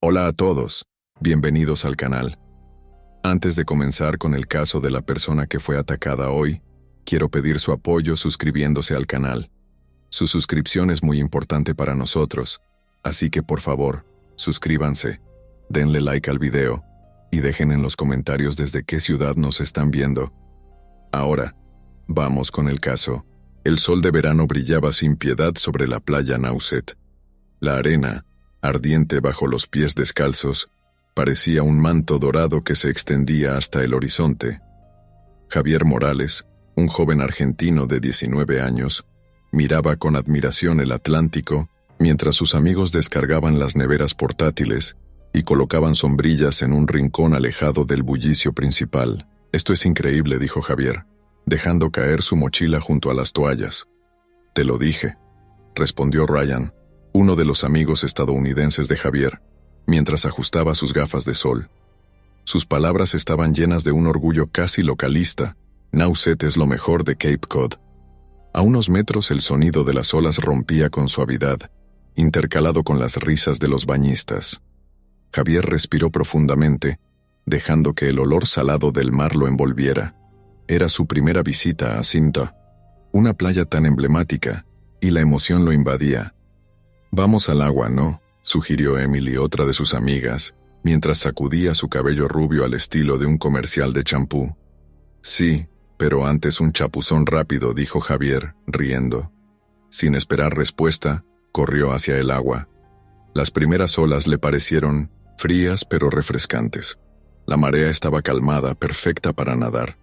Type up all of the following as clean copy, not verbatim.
Hola a todos, bienvenidos al canal. Antes de comenzar con el caso de la persona que fue atacada hoy, quiero pedir su apoyo suscribiéndose al canal. Su suscripción es muy importante para nosotros, así que por favor, suscríbanse, denle like al video y dejen en los comentarios desde qué ciudad nos están viendo. Ahora, vamos con el caso. El sol de verano brillaba sin piedad sobre la playa Nauset. La arena, ardiente bajo los pies descalzos, parecía un manto dorado que se extendía hasta el horizonte. Javier Morales, un joven argentino de 19 años, miraba con admiración el Atlántico mientras sus amigos descargaban las neveras portátiles y colocaban sombrillas en un rincón alejado del bullicio principal. «Esto es increíble», dijo Javier, dejando caer su mochila junto a las toallas. «Te lo dije», respondió Ryan, uno de los amigos estadounidenses de Javier, mientras ajustaba sus gafas de sol. Sus palabras estaban llenas de un orgullo casi localista. Nauset es lo mejor de Cape Cod. A unos metros el sonido de las olas rompía con suavidad, intercalado con las risas de los bañistas. Javier respiró profundamente, dejando que el olor salado del mar lo envolviera. Era su primera visita a Cinta, una playa tan emblemática, y la emoción lo invadía. «Vamos al agua, ¿no?», sugirió Emily, otra de sus amigas, mientras sacudía su cabello rubio al estilo de un comercial de champú. «Sí, pero antes un chapuzón rápido», dijo Javier, riendo. Sin esperar respuesta, corrió hacia el agua. Las primeras olas le parecieron frías pero refrescantes. La marea estaba calmada, perfecta para nadar.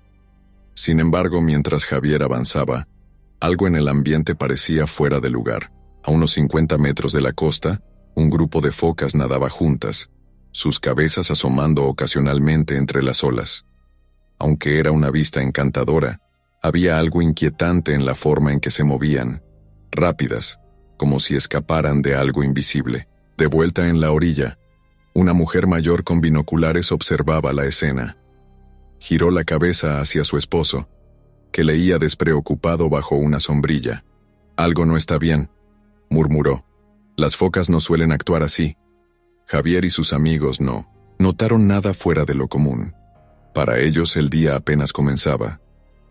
Sin embargo, mientras Javier avanzaba, algo en el ambiente parecía fuera de lugar. A unos 50 metros de la costa, un grupo de focas nadaba juntas, sus cabezas asomando ocasionalmente entre las olas. Aunque era una vista encantadora, había algo inquietante en la forma en que se movían, rápidas, como si escaparan de algo invisible. De vuelta en la orilla, una mujer mayor con binoculares observaba la escena. Giró la cabeza hacia su esposo, que leía despreocupado bajo una sombrilla. «Algo no está bien», murmuró. «Las focas no suelen actuar así». Javier y sus amigos no notaron nada fuera de lo común. Para ellos el día apenas comenzaba.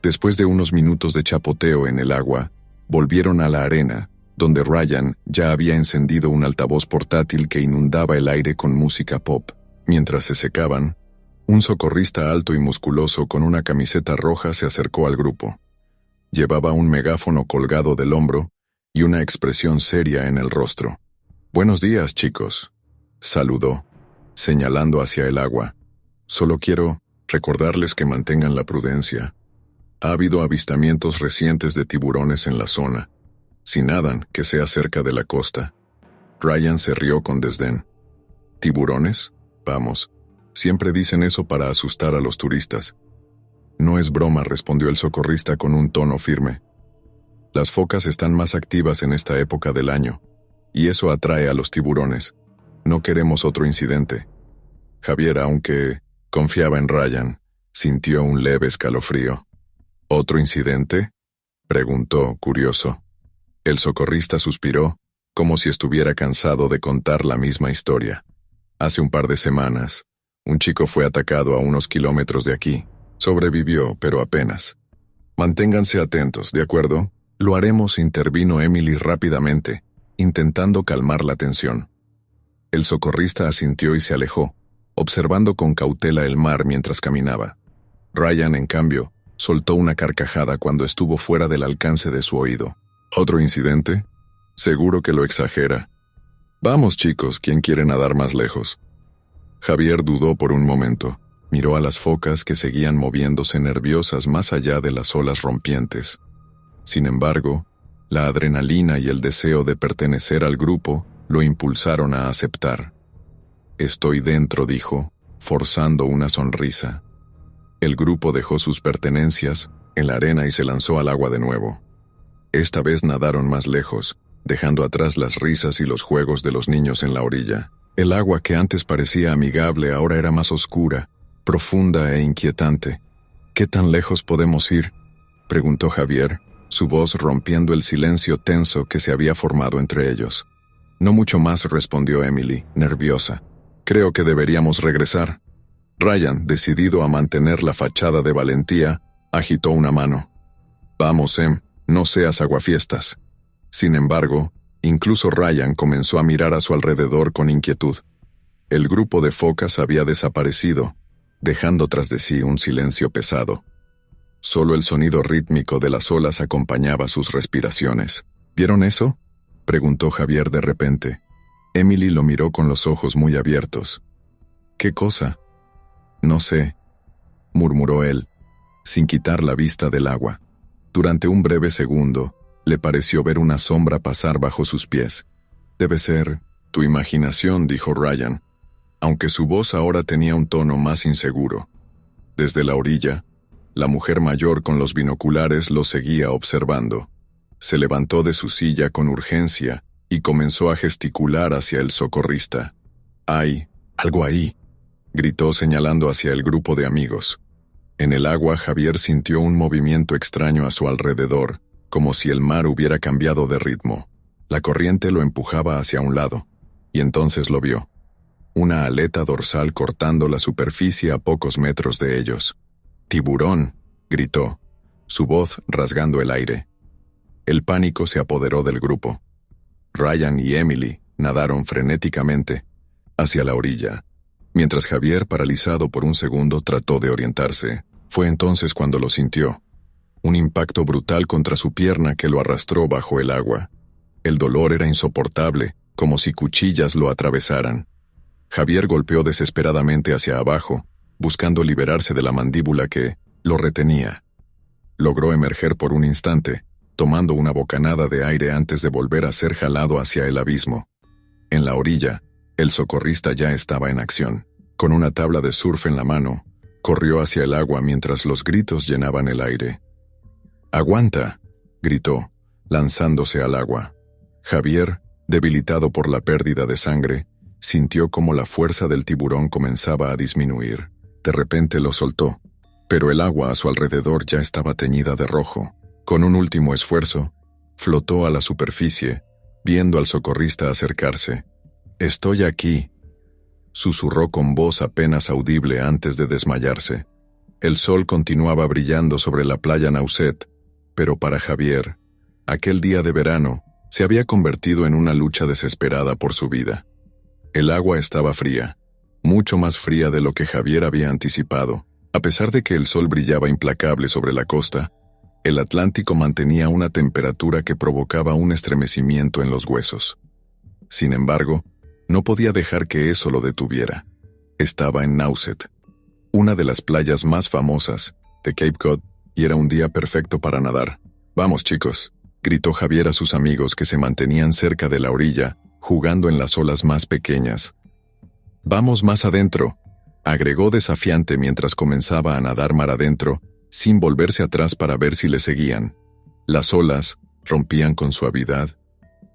Después de unos minutos de chapoteo en el agua, volvieron a la arena, donde Ryan ya había encendido un altavoz portátil que inundaba el aire con música pop. Mientras se secaban, un socorrista alto y musculoso con una camiseta roja se acercó al grupo. Llevaba un megáfono colgado del hombro y una expresión seria en el rostro. «Buenos días, chicos», saludó, señalando hacia el agua. «Solo quiero recordarles que mantengan la prudencia. Ha habido avistamientos recientes de tiburones en la zona. Si nadan, que sea cerca de la costa». Ryan se rió con desdén. «¿Tiburones? Vamos, siempre dicen eso para asustar a los turistas». «No es broma», respondió el socorrista con un tono firme. «Las focas están más activas en esta época del año, y eso atrae a los tiburones. No queremos otro incidente». Javier, aunque confiaba en Ryan, sintió un leve escalofrío. «¿Otro incidente?», preguntó, curioso. El socorrista suspiró, como si estuviera cansado de contar la misma historia. «Hace un par de semanas, un chico fue atacado a unos kilómetros de aquí. Sobrevivió, pero apenas. Manténganse atentos, ¿de acuerdo?». «Lo haremos», intervino Emily rápidamente, intentando calmar la tensión. El socorrista asintió y se alejó, observando con cautela el mar mientras caminaba. Ryan, en cambio, soltó una carcajada cuando estuvo fuera del alcance de su oído. «¿Otro incidente? Seguro que lo exagera. Vamos, chicos, ¿quién quiere nadar más lejos?». Javier dudó por un momento. Miró a las focas que seguían moviéndose nerviosas más allá de las olas rompientes. Sin embargo, la adrenalina y el deseo de pertenecer al grupo lo impulsaron a aceptar. «Estoy dentro», dijo, forzando una sonrisa. El grupo dejó sus pertenencias en la arena y se lanzó al agua de nuevo. Esta vez nadaron más lejos, dejando atrás las risas y los juegos de los niños en la orilla. El agua que antes parecía amigable ahora era más oscura, profunda e inquietante. «¿Qué tan lejos podemos ir?», preguntó Javier, su voz rompiendo el silencio tenso que se había formado entre ellos. «No mucho más», respondió Emily, nerviosa. Creo que deberíamos regresar. Ryan, decidido a mantener la fachada de valentía, agitó una mano. Vamos, no seas aguafiestas. Sin embargo, incluso Ryan comenzó a mirar a su alrededor con inquietud. El grupo de focas había desaparecido, dejando tras de sí un silencio pesado. Solo el sonido rítmico de las olas acompañaba sus respiraciones. ¿Vieron eso?, preguntó Javier de repente. Emily lo miró con los ojos muy abiertos. ¿Qué cosa? No sé, murmuró él, sin quitar la vista del agua. Durante un breve segundo, le pareció ver una sombra pasar bajo sus pies. Debe ser tu imaginación, dijo Ryan, aunque su voz ahora tenía un tono más inseguro. Desde la orilla, la mujer mayor con los binoculares lo seguía observando. Se levantó de su silla con urgencia y comenzó a gesticular hacia el socorrista. «¡Hay algo ahí!», gritó señalando hacia el grupo de amigos. En el agua, Javier sintió un movimiento extraño a su alrededor, como si el mar hubiera cambiado de ritmo. La corriente lo empujaba hacia un lado, y entonces lo vio. Una aleta dorsal cortando la superficie a pocos metros de ellos. «¡Tiburón!», gritó, su voz rasgando el aire. El pánico se apoderó del grupo. Ryan y Emily nadaron frenéticamente hacia la orilla, mientras Javier, paralizado por un segundo, trató de orientarse. Fue entonces cuando lo sintió. Un impacto brutal contra su pierna que lo arrastró bajo el agua. El dolor era insoportable, como si cuchillas lo atravesaran. Javier golpeó desesperadamente hacia abajo, buscando liberarse de la mandíbula que lo retenía. Logró emerger por un instante, tomando una bocanada de aire antes de volver a ser jalado hacia el abismo. En la orilla, el socorrista ya estaba en acción. Con una tabla de surf en la mano, corrió hacia el agua mientras los gritos llenaban el aire. «¡Aguanta!», gritó, lanzándose al agua. Javier, debilitado por la pérdida de sangre, sintió como la fuerza del tiburón comenzaba a disminuir. De repente lo soltó, pero el agua a su alrededor ya estaba teñida de rojo. Con un último esfuerzo, flotó a la superficie, viendo al socorrista acercarse. «Estoy aquí», susurró con voz apenas audible antes de desmayarse. El sol continuaba brillando sobre la playa Nauset, pero para Javier, aquel día de verano se había convertido en una lucha desesperada por su vida. El agua estaba fría, mucho más fría de lo que Javier había anticipado. A pesar de que el sol brillaba implacable sobre la costa, el Atlántico mantenía una temperatura que provocaba un estremecimiento en los huesos. Sin embargo, no podía dejar que eso lo detuviera. Estaba en Nauset, una de las playas más famosas de Cape Cod, y era un día perfecto para nadar. «Vamos, chicos», gritó Javier a sus amigos que se mantenían cerca de la orilla, jugando en las olas más pequeñas. «Vamos más adentro», agregó desafiante mientras comenzaba a nadar mar adentro, sin volverse atrás para ver si le seguían. Las olas rompían con suavidad,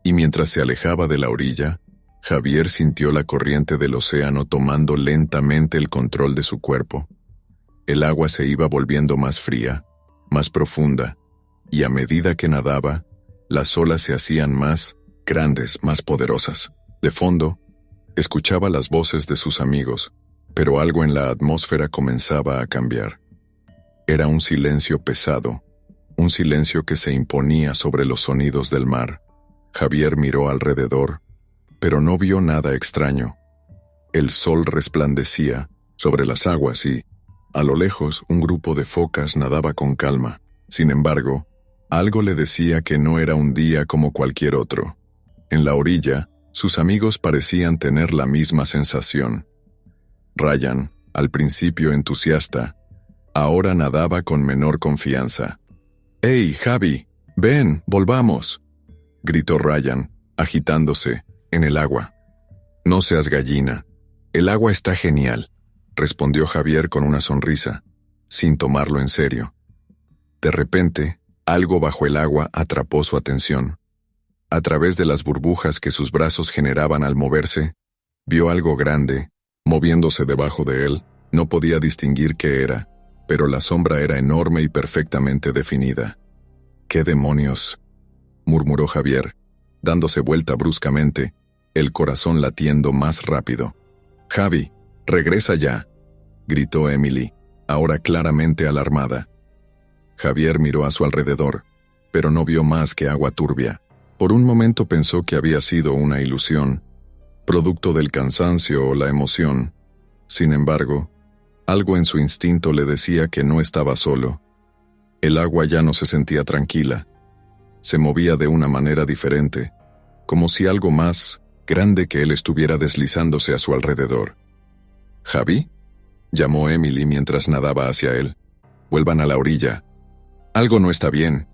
y mientras se alejaba de la orilla, Javier sintió la corriente del océano tomando lentamente el control de su cuerpo. El agua se iba volviendo más fría, más profunda, y a medida que nadaba, las olas se hacían más grandes, más poderosas. De fondo, escuchaba las voces de sus amigos, pero algo en la atmósfera comenzaba a cambiar. Era un silencio pesado, un silencio que se imponía sobre los sonidos del mar. Javier miró alrededor, pero no vio nada extraño. El sol resplandecía sobre las aguas y, a lo lejos, un grupo de focas nadaba con calma. Sin embargo, algo le decía que no era un día como cualquier otro. En la orilla, sus amigos parecían tener la misma sensación. Ryan, al principio entusiasta, ahora nadaba con menor confianza. «¡Hey, Javi! ¡Ven, volvamos!», gritó Ryan, agitándose en el agua. «No seas gallina. El agua está genial», respondió Javier con una sonrisa, sin tomarlo en serio. De repente, algo bajo el agua atrapó su atención. A través de las burbujas que sus brazos generaban al moverse, vio algo grande, moviéndose debajo de él. No podía distinguir qué era, pero la sombra era enorme y perfectamente definida. «¿Qué demonios?», murmuró Javier, dándose vuelta bruscamente, el corazón latiendo más rápido. Javi, regresa ya, gritó Emily, ahora claramente alarmada. Javier miró a su alrededor, pero no vio más que agua turbia. Por un momento pensó que había sido una ilusión, producto del cansancio o la emoción. Sin embargo, algo en su instinto le decía que no estaba solo. El agua ya no se sentía tranquila. Se movía de una manera diferente, como si algo más grande que él estuviera deslizándose a su alrededor. «¿Javi?», llamó Emily mientras nadaba hacia él. «Vuelvan a la orilla». «Algo no está bien»,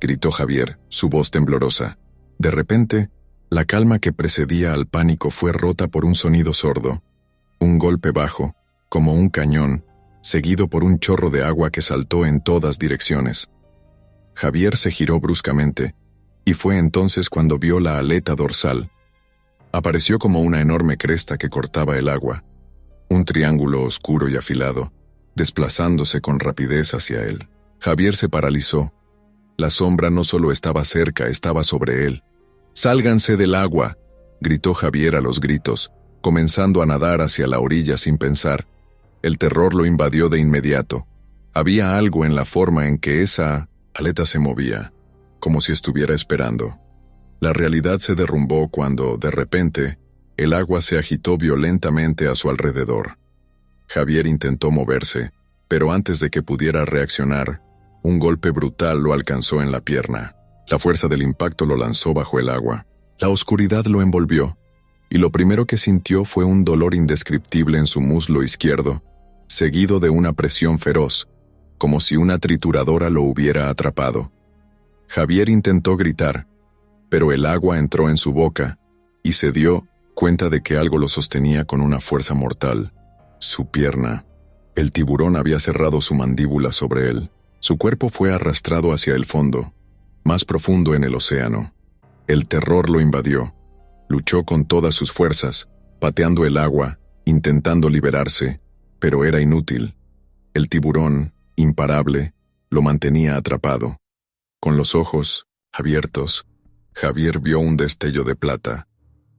gritó Javier, su voz temblorosa. De repente, la calma que precedía al pánico fue rota por un sonido sordo. Un golpe bajo, como un cañón, seguido por un chorro de agua que saltó en todas direcciones. Javier se giró bruscamente, y fue entonces cuando vio la aleta dorsal. Apareció como una enorme cresta que cortaba el agua, un triángulo oscuro y afilado, desplazándose con rapidez hacia él. Javier se paralizó. La sombra no solo estaba cerca, estaba sobre él. «¡Sálganse del agua!», gritó Javier a los gritos, comenzando a nadar hacia la orilla sin pensar. El terror lo invadió de inmediato. Había algo en la forma en que esa aleta se movía, como si estuviera esperando. La realidad se derrumbó cuando, de repente, el agua se agitó violentamente a su alrededor. Javier intentó moverse, pero antes de que pudiera reaccionar, un golpe brutal lo alcanzó en la pierna. La fuerza del impacto lo lanzó bajo el agua. La oscuridad lo envolvió, y lo primero que sintió fue un dolor indescriptible en su muslo izquierdo, seguido de una presión feroz, como si una trituradora lo hubiera atrapado. Javier intentó gritar, pero el agua entró en su boca, y se dio cuenta de que algo lo sostenía con una fuerza mortal. Su pierna. El tiburón había cerrado su mandíbula sobre él. Su cuerpo fue arrastrado hacia el fondo, más profundo en el océano. El terror lo invadió. Luchó con todas sus fuerzas, pateando el agua, intentando liberarse, pero era inútil. El tiburón, imparable, lo mantenía atrapado. Con los ojos abiertos, Javier vio un destello de plata.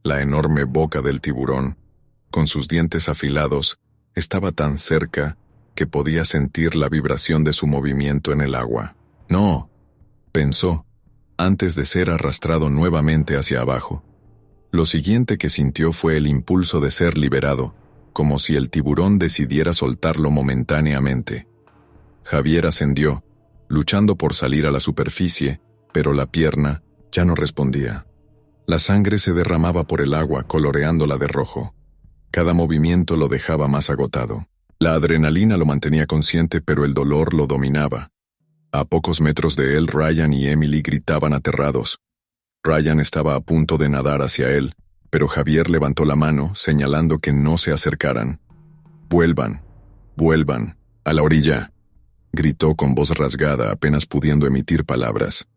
La enorme boca del tiburón, con sus dientes afilados, estaba tan cerca que podía sentir la vibración de su movimiento en el agua. «No», pensó, antes de ser arrastrado nuevamente hacia abajo. Lo siguiente que sintió fue el impulso de ser liberado, como si el tiburón decidiera soltarlo momentáneamente. Javier ascendió, luchando por salir a la superficie, pero la pierna ya no respondía. La sangre se derramaba por el agua, coloreándola de rojo. Cada movimiento lo dejaba más agotado. La adrenalina lo mantenía consciente, pero el dolor lo dominaba. A pocos metros de él, Ryan y Emily gritaban aterrados. Ryan estaba a punto de nadar hacia él, pero Javier levantó la mano, señalando que no se acercaran. «Vuelvan, vuelvan, a la orilla», gritó con voz rasgada, apenas pudiendo emitir palabras.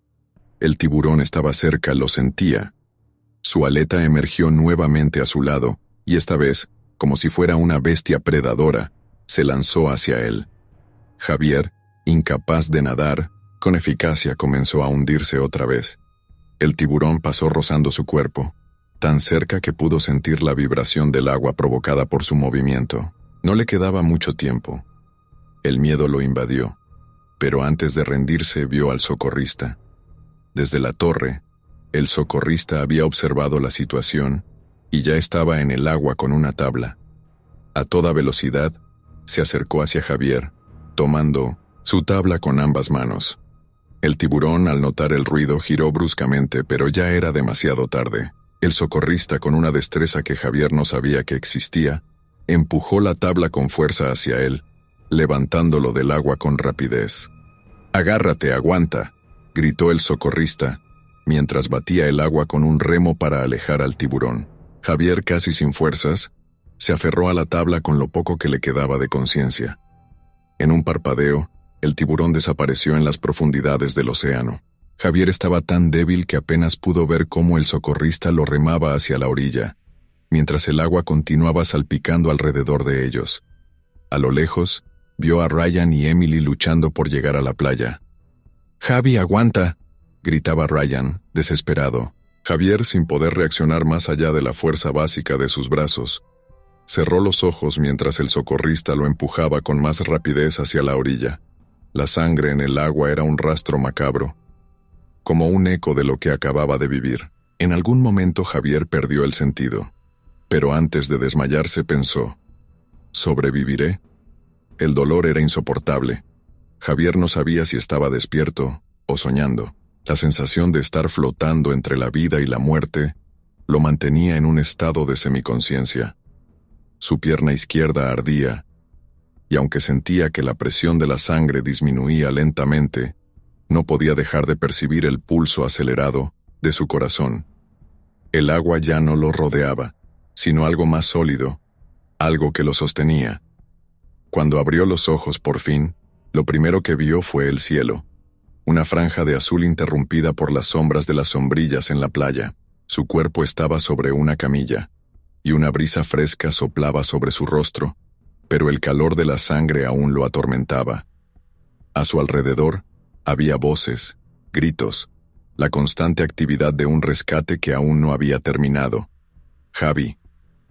El tiburón estaba cerca, lo sentía. Su aleta emergió nuevamente a su lado, y esta vez, como si fuera una bestia predadora, se lanzó hacia él. Javier, incapaz de nadar, con eficacia comenzó a hundirse otra vez. El tiburón pasó rozando su cuerpo, tan cerca que pudo sentir la vibración del agua provocada por su movimiento. No le quedaba mucho tiempo. El miedo lo invadió, pero antes de rendirse vio al socorrista. Desde la torre, el socorrista había observado la situación y ya estaba en el agua con una tabla. A toda velocidad, se acercó hacia Javier, tomando su tabla con ambas manos. El tiburón, al notar el ruido, giró bruscamente, pero ya era demasiado tarde. El socorrista, con una destreza que Javier no sabía que existía, empujó la tabla con fuerza hacia él, levantándolo del agua con rapidez. «Agárrate, aguanta», gritó el socorrista, mientras batía el agua con un remo para alejar al tiburón. Javier, casi sin fuerzas, se aferró a la tabla con lo poco que le quedaba de conciencia. En un parpadeo, el tiburón desapareció en las profundidades del océano. Javier estaba tan débil que apenas pudo ver cómo el socorrista lo remaba hacia la orilla, mientras el agua continuaba salpicando alrededor de ellos. A lo lejos, vio a Ryan y Emily luchando por llegar a la playa. «Javi, aguanta», gritaba Ryan, desesperado. Javier, sin poder reaccionar más allá de la fuerza básica de sus brazos, Cerró los ojos mientras el socorrista lo empujaba con más rapidez hacia la orilla. La sangre en el agua era un rastro macabro, como un eco de lo que acababa de vivir. En algún momento Javier perdió el sentido, pero antes de desmayarse pensó: ¿sobreviviré? El dolor era insoportable. Javier no sabía si estaba despierto o soñando. La sensación de estar flotando entre la vida y la muerte lo mantenía en un estado de semiconsciencia. Su pierna izquierda ardía, y aunque sentía que la presión de la sangre disminuía lentamente, no podía dejar de percibir el pulso acelerado de su corazón. El agua ya no lo rodeaba, sino algo más sólido, algo que lo sostenía. Cuando abrió los ojos por fin, lo primero que vio fue el cielo, una franja de azul interrumpida por las sombras de las sombrillas en la playa. Su cuerpo estaba sobre una camilla, y una brisa fresca soplaba sobre su rostro, pero el calor de la sangre aún lo atormentaba. A su alrededor había voces, gritos, la constante actividad de un rescate que aún no había terminado. Javi,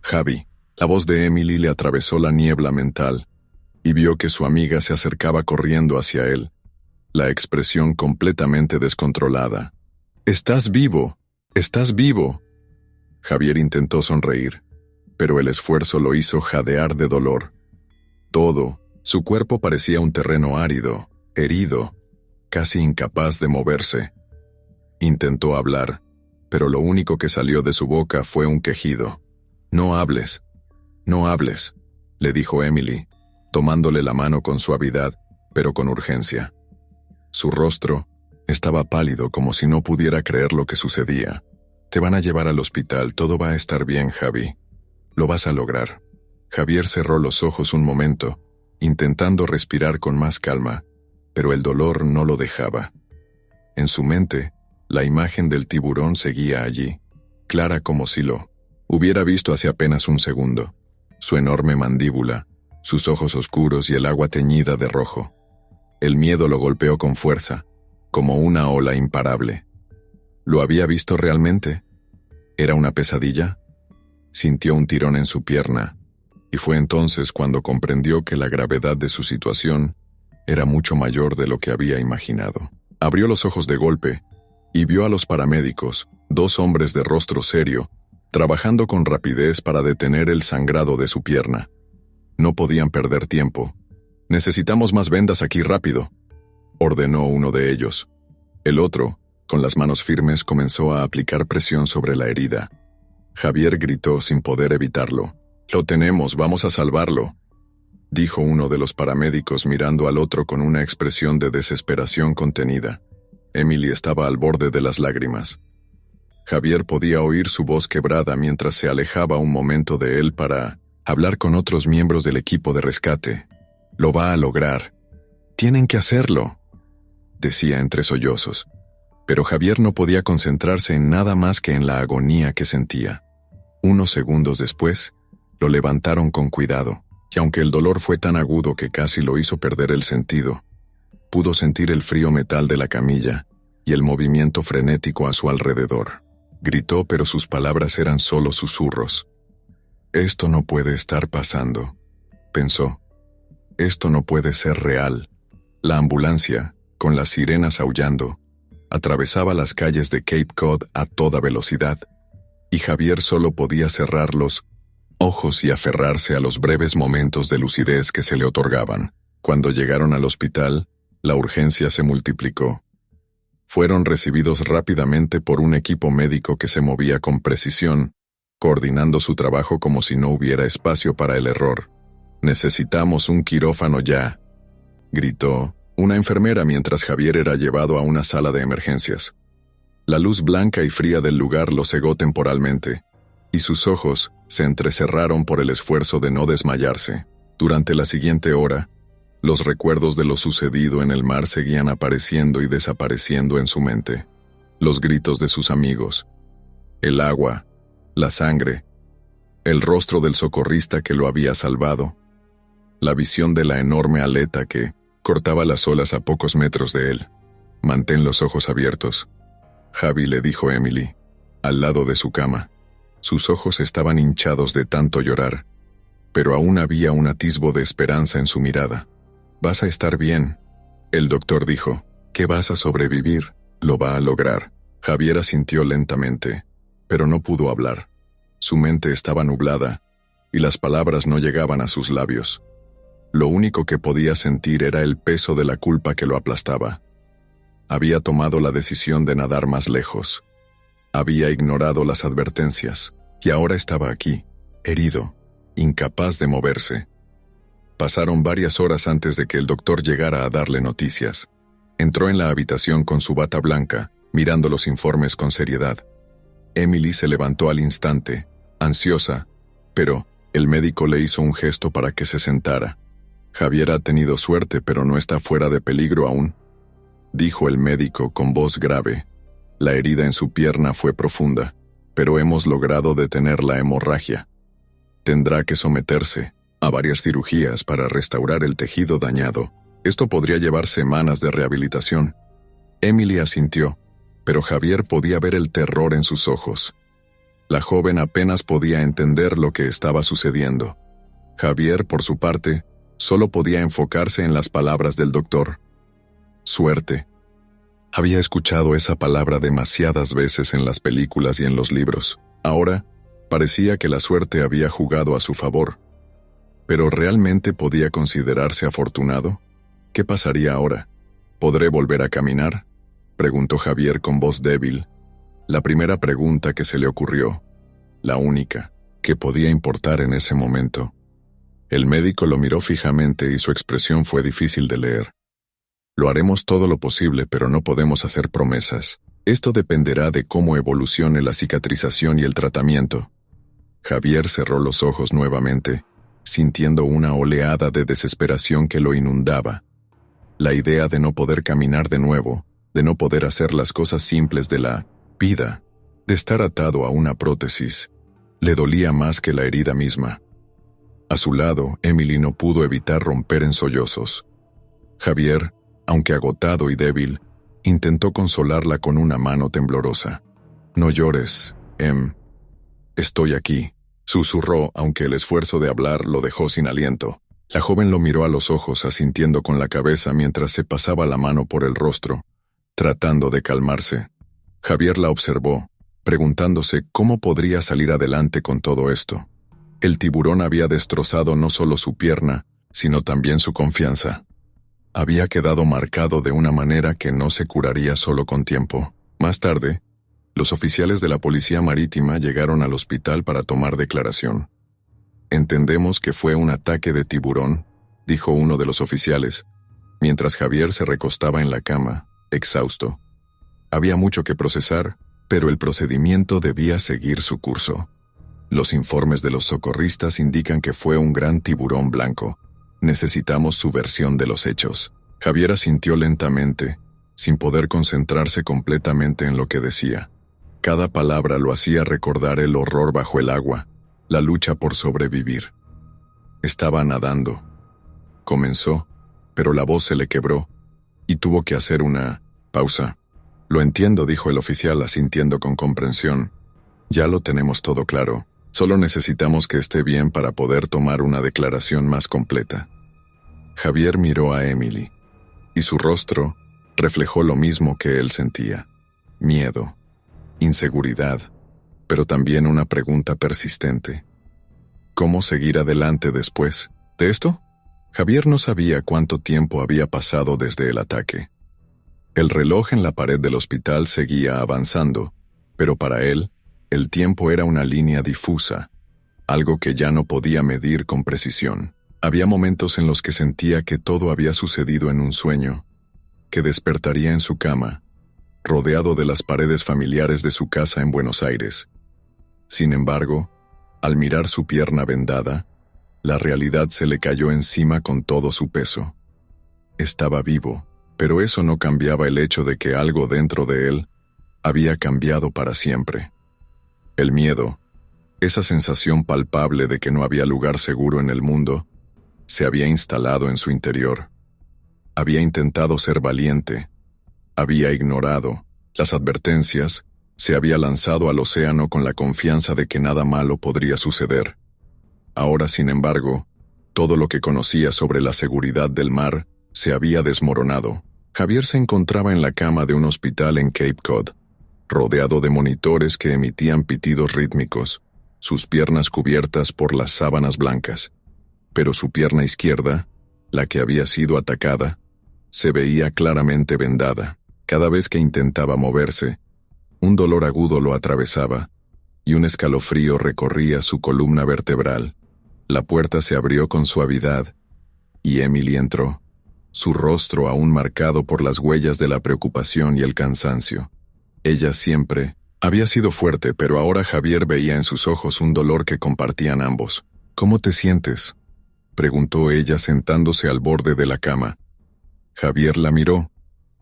Javi. La voz de Emily le atravesó la niebla mental, y vio que su amiga se acercaba corriendo hacia él, la expresión completamente descontrolada. «¡Estás vivo! ¡Estás vivo!». Javier intentó sonreír, pero el esfuerzo lo hizo jadear de dolor. Todo, su cuerpo parecía un terreno árido, herido, casi incapaz de moverse. Intentó hablar, pero lo único que salió de su boca fue un quejido. «No hables, no hables», le dijo Emily, tomándole la mano con suavidad, pero con urgencia. Su rostro estaba pálido, como si no pudiera creer lo que sucedía. «Te van a llevar al hospital, todo va a estar bien, Javi. Lo vas a lograr». Javier cerró los ojos un momento, intentando respirar con más calma, pero el dolor no lo dejaba. En su mente, la imagen del tiburón seguía allí, clara como si lo hubiera visto hace apenas un segundo. Su enorme mandíbula, sus ojos oscuros y el agua teñida de rojo. El miedo lo golpeó con fuerza, como una ola imparable. ¿Lo había visto realmente? ¿Era una pesadilla? Sintió un tirón en su pierna, y fue entonces cuando comprendió que la gravedad de su situación era mucho mayor de lo que había imaginado. Abrió los ojos de golpe y vio a los paramédicos, 2 hombres de rostro serio, trabajando con rapidez para detener el sangrado de su pierna. No podían perder tiempo. «Necesitamos más vendas aquí rápido», ordenó uno de ellos. El otro, con las manos firmes, comenzó a aplicar presión sobre la herida. Javier gritó sin poder evitarlo. «Lo tenemos, vamos a salvarlo», dijo uno de los paramédicos mirando al otro con una expresión de desesperación contenida. Emily estaba al borde de las lágrimas. Javier podía oír su voz quebrada mientras se alejaba un momento de él para hablar con otros miembros del equipo de rescate. «Lo va a lograr. Tienen que hacerlo», decía entre sollozos. Pero Javier no podía concentrarse en nada más que en la agonía que sentía. Unos segundos después, lo levantaron con cuidado, y aunque el dolor fue tan agudo que casi lo hizo perder el sentido, pudo sentir el frío metal de la camilla y el movimiento frenético a su alrededor. Gritó, pero sus palabras eran solo susurros. «Esto no puede estar pasando», pensó. «Esto no puede ser real». La ambulancia, con las sirenas aullando, atravesaba las calles de Cape Cod a toda velocidad, y Javier solo podía cerrar los ojos y aferrarse a los breves momentos de lucidez que se le otorgaban. Cuando llegaron al hospital, la urgencia se multiplicó. Fueron recibidos rápidamente por un equipo médico que se movía con precisión, coordinando su trabajo como si no hubiera espacio para el error. «Necesitamos un quirófano ya», gritó una enfermera mientras Javier era llevado a una sala de emergencias. La luz blanca y fría del lugar lo cegó temporalmente, y sus ojos se entrecerraron por el esfuerzo de no desmayarse. Durante la siguiente hora, los recuerdos de lo sucedido en el mar seguían apareciendo y desapareciendo en su mente. Los gritos de sus amigos, el agua, la sangre, el rostro del socorrista que lo había salvado, la visión de la enorme aleta que cortaba las olas a pocos metros de él. «Mantén los ojos abiertos», Javi le dijo Emily, al lado de su cama. Sus ojos estaban hinchados de tanto llorar, pero aún había un atisbo de esperanza en su mirada. «Vas a estar bien», el doctor dijo. «Que vas a sobrevivir, lo va a lograr». Javier asintió lentamente, pero no pudo hablar. Su mente estaba nublada, y las palabras no llegaban a sus labios. Lo único que podía sentir era el peso de la culpa que lo aplastaba. Había tomado la decisión de nadar más lejos. Había ignorado las advertencias, y ahora estaba aquí, herido, incapaz de moverse. Pasaron varias horas antes de que el doctor llegara a darle noticias. Entró en la habitación con su bata blanca, mirando los informes con seriedad. Emily se levantó al instante, ansiosa, pero el médico le hizo un gesto para que se sentara. «Javier ha tenido suerte, pero no está fuera de peligro aún», dijo el médico con voz grave. «La herida en su pierna fue profunda, pero hemos logrado detener la hemorragia. Tendrá que someterse a varias cirugías para restaurar el tejido dañado. Esto podría llevar semanas de rehabilitación». Emily asintió, pero Javier podía ver el terror en sus ojos. La joven apenas podía entender lo que estaba sucediendo. Javier, por su parte, solo podía enfocarse en las palabras del doctor. Suerte. Había escuchado esa palabra demasiadas veces en las películas y en los libros. Ahora, parecía que la suerte había jugado a su favor. ¿Pero realmente podía considerarse afortunado? ¿Qué pasaría ahora? ¿Podré volver a caminar?, preguntó Javier con voz débil. La primera pregunta que se le ocurrió, la única, que podía importar en ese momento. El médico lo miró fijamente y su expresión fue difícil de leer. «Lo haremos todo lo posible, pero no podemos hacer promesas. Esto dependerá de cómo evolucione la cicatrización y el tratamiento». Javier cerró los ojos nuevamente, sintiendo una oleada de desesperación que lo inundaba. La idea de no poder caminar de nuevo, de no poder hacer las cosas simples de la vida, de estar atado a una prótesis, le dolía más que la herida misma. A su lado, Emily no pudo evitar romper en sollozos. Javier, aunque agotado y débil, intentó consolarla con una mano temblorosa. «No llores, Em. Estoy aquí», susurró, aunque el esfuerzo de hablar lo dejó sin aliento. La joven lo miró a los ojos, asintiendo con la cabeza mientras se pasaba la mano por el rostro, tratando de calmarse. Javier la observó, preguntándose cómo podría salir adelante con todo esto. El tiburón había destrozado no solo su pierna, sino también su confianza. Había quedado marcado de una manera que no se curaría solo con tiempo. Más tarde, los oficiales de la policía marítima llegaron al hospital para tomar declaración. «Entendemos que fue un ataque de tiburón», dijo uno de los oficiales, mientras Javier se recostaba en la cama, exhausto. Había mucho que procesar, pero el procedimiento debía seguir su curso. Los informes de los socorristas indican que fue un gran tiburón blanco. Necesitamos su versión de los hechos. Javier asintió lentamente, sin poder concentrarse completamente en lo que decía. Cada palabra lo hacía recordar el horror bajo el agua, la lucha por sobrevivir. Estaba nadando. Comenzó, pero la voz se le quebró, y tuvo que hacer una pausa. «Lo entiendo», dijo el oficial asintiendo con comprensión. «Ya lo tenemos todo claro. Solo necesitamos que esté bien para poder tomar una declaración más completa». Javier miró a Emily, y su rostro reflejó lo mismo que él sentía. Miedo, inseguridad, pero también una pregunta persistente. ¿Cómo seguir adelante después de esto? Javier no sabía cuánto tiempo había pasado desde el ataque. El reloj en la pared del hospital seguía avanzando, pero para él, el tiempo era una línea difusa, algo que ya no podía medir con precisión. Había momentos en los que sentía que todo había sucedido en un sueño, que despertaría en su cama, rodeado de las paredes familiares de su casa en Buenos Aires. Sin embargo, al mirar su pierna vendada, la realidad se le cayó encima con todo su peso. Estaba vivo, pero eso no cambiaba el hecho de que algo dentro de él había cambiado para siempre. El miedo, esa sensación palpable de que no había lugar seguro en el mundo, se había instalado en su interior. Había intentado ser valiente, había ignorado las advertencias, se había lanzado al océano con la confianza de que nada malo podría suceder. Ahora, sin embargo, todo lo que conocía sobre la seguridad del mar se había desmoronado. Javier se encontraba en la cama de un hospital en Cape Cod, rodeado de monitores que emitían pitidos rítmicos, sus piernas cubiertas por las sábanas blancas. Pero su pierna izquierda, la que había sido atacada, se veía claramente vendada. Cada vez que intentaba moverse, un dolor agudo lo atravesaba, y un escalofrío recorría su columna vertebral. La puerta se abrió con suavidad, y Emily entró, su rostro aún marcado por las huellas de la preocupación y el cansancio. Ella siempre había sido fuerte, pero ahora Javier veía en sus ojos un dolor que compartían ambos. «¿Cómo te sientes?», preguntó ella sentándose al borde de la cama. Javier la miró,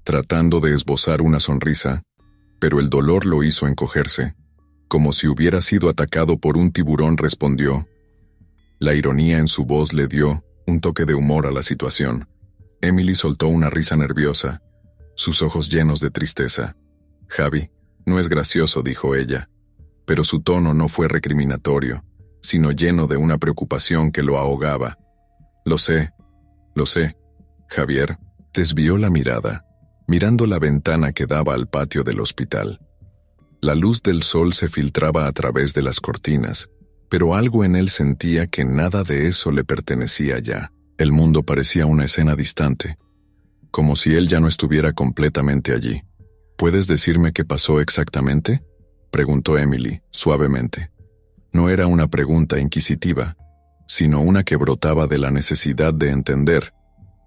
tratando de esbozar una sonrisa, pero el dolor lo hizo encogerse. Como si hubiera sido atacado por un tiburón, respondió. La ironía en su voz le dio un toque de humor a la situación. Emily soltó una risa nerviosa, sus ojos llenos de tristeza. «Javi, no es gracioso», dijo ella, pero su tono no fue recriminatorio, sino lleno de una preocupación que lo ahogaba. Lo sé. Javier desvió la mirada, mirando la ventana que daba al patio del hospital. La luz del sol se filtraba a través de las cortinas, pero algo en él sentía que nada de eso le pertenecía ya. El mundo parecía una escena distante, como si él ya no estuviera completamente allí. «¿Puedes decirme qué pasó exactamente?», preguntó Emily, suavemente. No era una pregunta inquisitiva, sino una que brotaba de la necesidad de entender,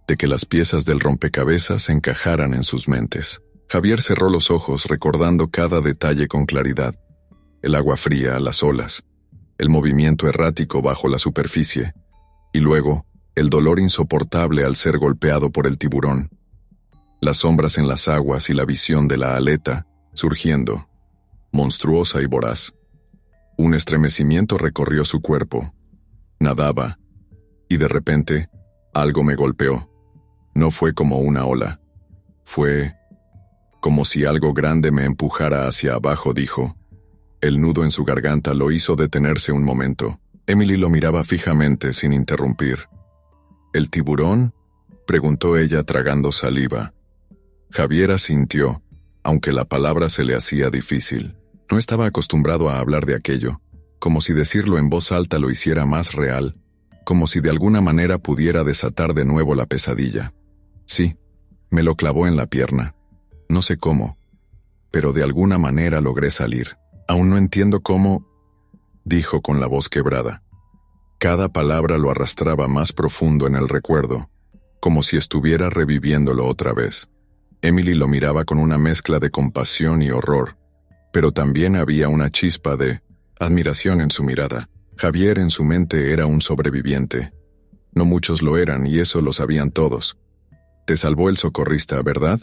de que las piezas del rompecabezas encajaran en sus mentes. Javier cerró los ojos recordando cada detalle con claridad. El agua fría, las olas, el movimiento errático bajo la superficie, y luego el dolor insoportable al ser golpeado por el tiburón. Las sombras en las aguas y la visión de la aleta, surgiendo, monstruosa y voraz. Un estremecimiento recorrió su cuerpo. Nadaba, y de repente, algo me golpeó. No fue como una ola. Fue como si algo grande me empujara hacia abajo, dijo. El nudo en su garganta lo hizo detenerse un momento. Emily lo miraba fijamente sin interrumpir. «¿El tiburón?», preguntó ella tragando saliva. Javier asintió, aunque la palabra se le hacía difícil. No estaba acostumbrado a hablar de aquello, como si decirlo en voz alta lo hiciera más real, como si de alguna manera pudiera desatar de nuevo la pesadilla. «Sí, me lo clavó en la pierna. No sé cómo, pero de alguna manera logré salir. Aún no entiendo cómo», dijo con la voz quebrada. Cada palabra lo arrastraba más profundo en el recuerdo, como si estuviera reviviéndolo otra vez. Emily lo miraba con una mezcla de compasión y horror, pero también había una chispa de admiración en su mirada. Javier en su mente era un sobreviviente. No muchos lo eran y eso lo sabían todos. «Te salvó el socorrista, ¿verdad?»,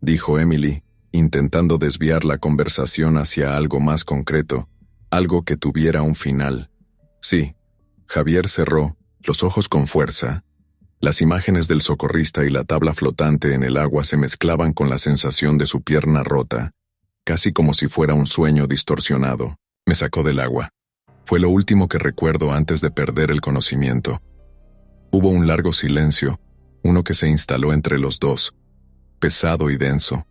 dijo Emily, intentando desviar la conversación hacia algo más concreto, algo que tuviera un final. «Sí». Javier cerró los ojos con fuerza. Las imágenes del socorrista y la tabla flotante en el agua se mezclaban con la sensación de su pierna rota, casi como si fuera un sueño distorsionado. Me sacó del agua. Fue lo último que recuerdo antes de perder el conocimiento. Hubo un largo silencio, uno que se instaló entre los dos, pesado y denso.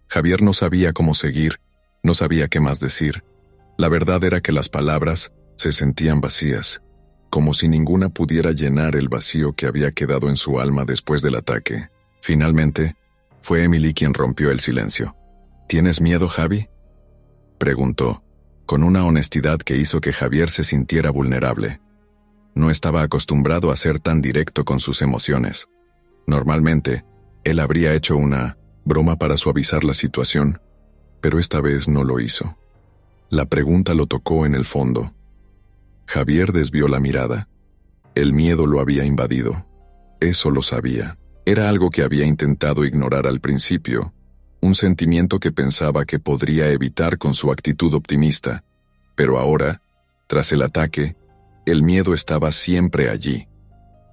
Javier no sabía cómo seguir, no sabía qué más decir. La verdad era que las palabras se sentían vacías, como si ninguna pudiera llenar el vacío que había quedado en su alma después del ataque. Finalmente, fue Emily quien rompió el silencio. «¿Tienes miedo, Javi?», preguntó, con una honestidad que hizo que Javier se sintiera vulnerable. No estaba acostumbrado a ser tan directo con sus emociones. Normalmente, él habría hecho una broma para suavizar la situación, pero esta vez no lo hizo. La pregunta lo tocó en el fondo. Javier desvió la mirada. El miedo lo había invadido. Eso lo sabía. Era algo que había intentado ignorar al principio, un sentimiento que pensaba que podría evitar con su actitud optimista, pero ahora, tras el ataque, el miedo estaba siempre allí,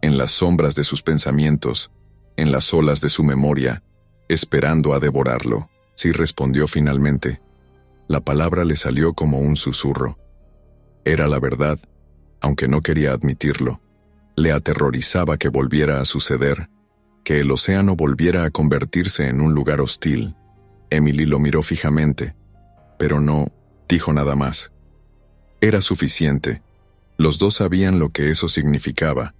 en las sombras de sus pensamientos, en las olas de su memoria, esperando a devorarlo. Sí, respondió finalmente. La palabra le salió como un susurro. Era la verdad, aunque no quería admitirlo. Le aterrorizaba que volviera a suceder, que el océano volviera a convertirse en un lugar hostil. Emily lo miró fijamente, pero no dijo nada más. Era suficiente. Los dos sabían lo que eso significaba.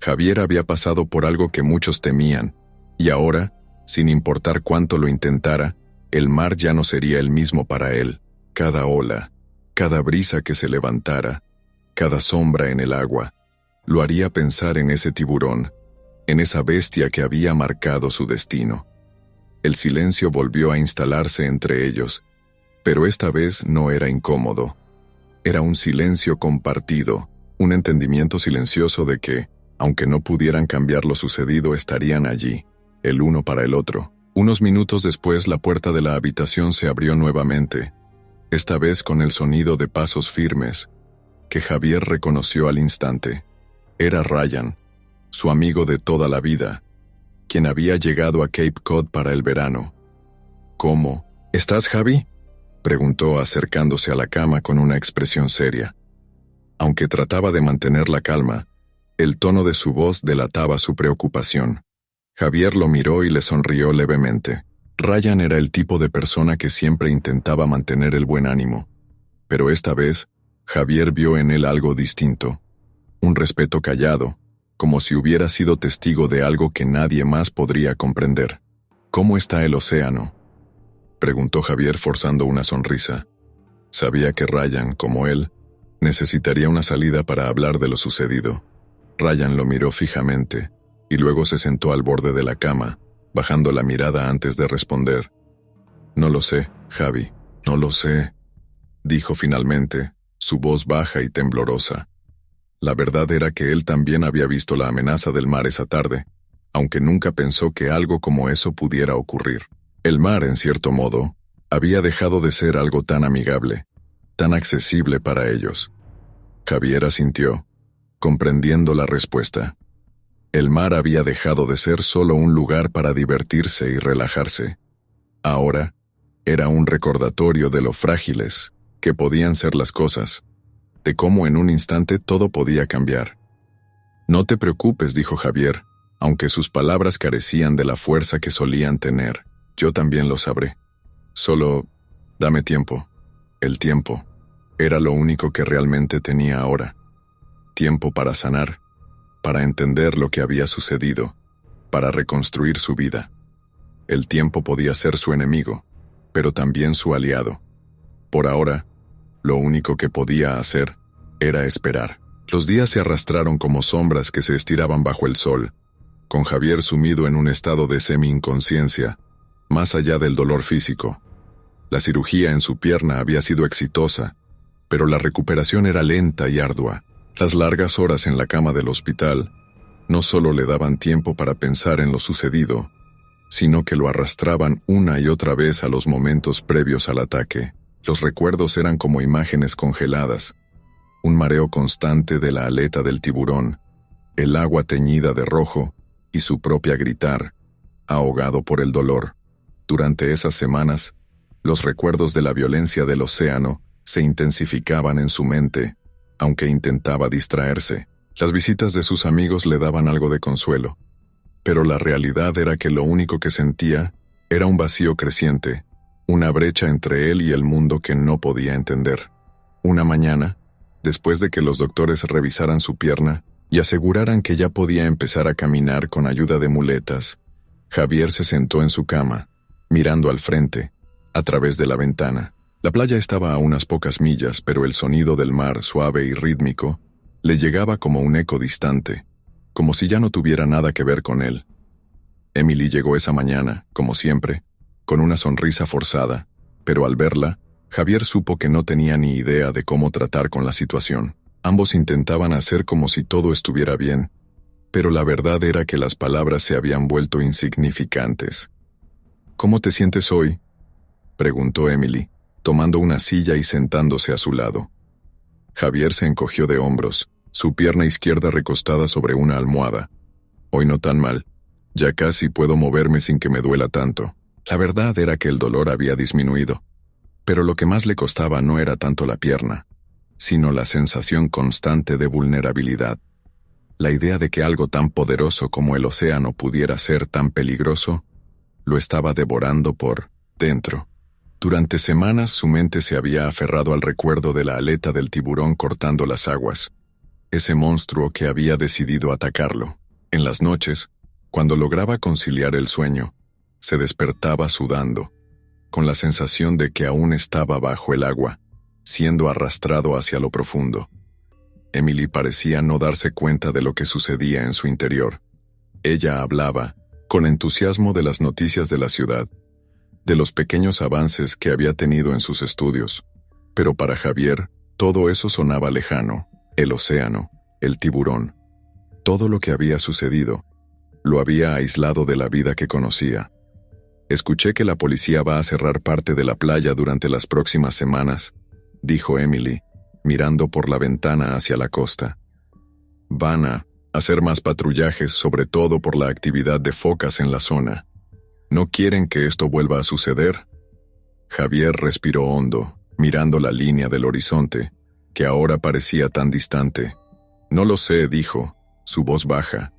Javier había pasado por algo que muchos temían, y ahora, sin importar cuánto lo intentara, el mar ya no sería el mismo para él. Cada ola, cada brisa que se levantara, cada sombra en el agua, lo haría pensar en ese tiburón, en esa bestia que había marcado su destino. El silencio volvió a instalarse entre ellos, pero esta vez no era incómodo. Era un silencio compartido, un entendimiento silencioso de que, aunque no pudieran cambiar lo sucedido, estarían allí, el uno para el otro. Unos minutos después, la puerta de la habitación se abrió nuevamente, esta vez con el sonido de pasos firmes, que Javier reconoció al instante. Era Ryan, su amigo de toda la vida, quien había llegado a Cape Cod para el verano. ¿Cómo? ¿Estás, Javi?, preguntó acercándose a la cama con una expresión seria. Aunque trataba de mantener la calma, el tono de su voz delataba su preocupación. Javier lo miró y le sonrió levemente. Ryan era el tipo de persona que siempre intentaba mantener el buen ánimo, pero esta vez, Javier vio en él algo distinto. Un respeto callado, como si hubiera sido testigo de algo que nadie más podría comprender. ¿Cómo está el océano?, preguntó Javier forzando una sonrisa. Sabía que Ryan, como él, necesitaría una salida para hablar de lo sucedido. Ryan lo miró fijamente, y luego se sentó al borde de la cama, bajando la mirada antes de responder. «No lo sé, Javi, no lo sé», dijo finalmente, su voz baja y temblorosa. La verdad era que él también había visto la amenaza del mar esa tarde, aunque nunca pensó que algo como eso pudiera ocurrir. El mar, en cierto modo, había dejado de ser algo tan amigable, tan accesible para ellos. Javier asintió, comprendiendo la respuesta. El mar había dejado de ser solo un lugar para divertirse y relajarse. Ahora, era un recordatorio de lo frágiles que podían ser las cosas, de cómo en un instante todo podía cambiar. «No te preocupes», dijo Javier, aunque sus palabras carecían de la fuerza que solían tener. «Yo también lo sabré. Solo, dame tiempo». El tiempo era lo único que realmente tenía ahora. Tiempo para sanar, para entender lo que había sucedido, para reconstruir su vida. El tiempo podía ser su enemigo, pero también su aliado. Por ahora, lo único que podía hacer era esperar. Los días se arrastraron como sombras que se estiraban bajo el sol, con Javier sumido en un estado de semi-inconsciencia, más allá del dolor físico. La cirugía en su pierna había sido exitosa, pero la recuperación era lenta y ardua. Las largas horas en la cama del hospital no solo le daban tiempo para pensar en lo sucedido, sino que lo arrastraban una y otra vez a los momentos previos al ataque. Los recuerdos eran como imágenes congeladas, un mareo constante de la aleta del tiburón, el agua teñida de rojo y su propia gritar, ahogado por el dolor. Durante esas semanas, los recuerdos de la violencia del océano se intensificaban en su mente, aunque intentaba distraerse. Las visitas de sus amigos le daban algo de consuelo, pero la realidad era que lo único que sentía era un vacío creciente, una brecha entre él y el mundo que no podía entender. Una mañana, después de que los doctores revisaran su pierna y aseguraran que ya podía empezar a caminar con ayuda de muletas, Javier se sentó en su cama, mirando al frente, a través de la ventana. La playa estaba a unas pocas millas, pero el sonido del mar, suave y rítmico, le llegaba como un eco distante, como si ya no tuviera nada que ver con él. Emily llegó esa mañana, como siempre, con una sonrisa forzada, pero al verla, Javier supo que no tenía ni idea de cómo tratar con la situación. Ambos intentaban hacer como si todo estuviera bien, pero la verdad era que las palabras se habían vuelto insignificantes. «¿Cómo te sientes hoy?», preguntó Emily, tomando una silla y sentándose a su lado. Javier se encogió de hombros, su pierna izquierda recostada sobre una almohada. «Hoy no tan mal. Ya casi puedo moverme sin que me duela tanto». La verdad era que el dolor había disminuido, pero lo que más le costaba no era tanto la pierna, sino la sensación constante de vulnerabilidad. La idea de que algo tan poderoso como el océano pudiera ser tan peligroso, lo estaba devorando por dentro. Durante semanas su mente se había aferrado al recuerdo de la aleta del tiburón cortando las aguas, ese monstruo que había decidido atacarlo. En las noches, cuando lograba conciliar el sueño, se despertaba sudando, con la sensación de que aún estaba bajo el agua, siendo arrastrado hacia lo profundo. Emily parecía no darse cuenta de lo que sucedía en su interior. Ella hablaba, con entusiasmo, de las noticias de la ciudad, de los pequeños avances que había tenido en sus estudios, pero para Javier, todo eso sonaba lejano: el océano, el tiburón. Todo lo que había sucedido, lo había aislado de la vida que conocía. «Escuché que la policía va a cerrar parte de la playa durante las próximas semanas», dijo Emily, mirando por la ventana hacia la costa. «Van a hacer más patrullajes, sobre todo por la actividad de focas en la zona. ¿No quieren que esto vuelva a suceder?» Javier respiró hondo, mirando la línea del horizonte, que ahora parecía tan distante. «No lo sé», dijo, su voz baja.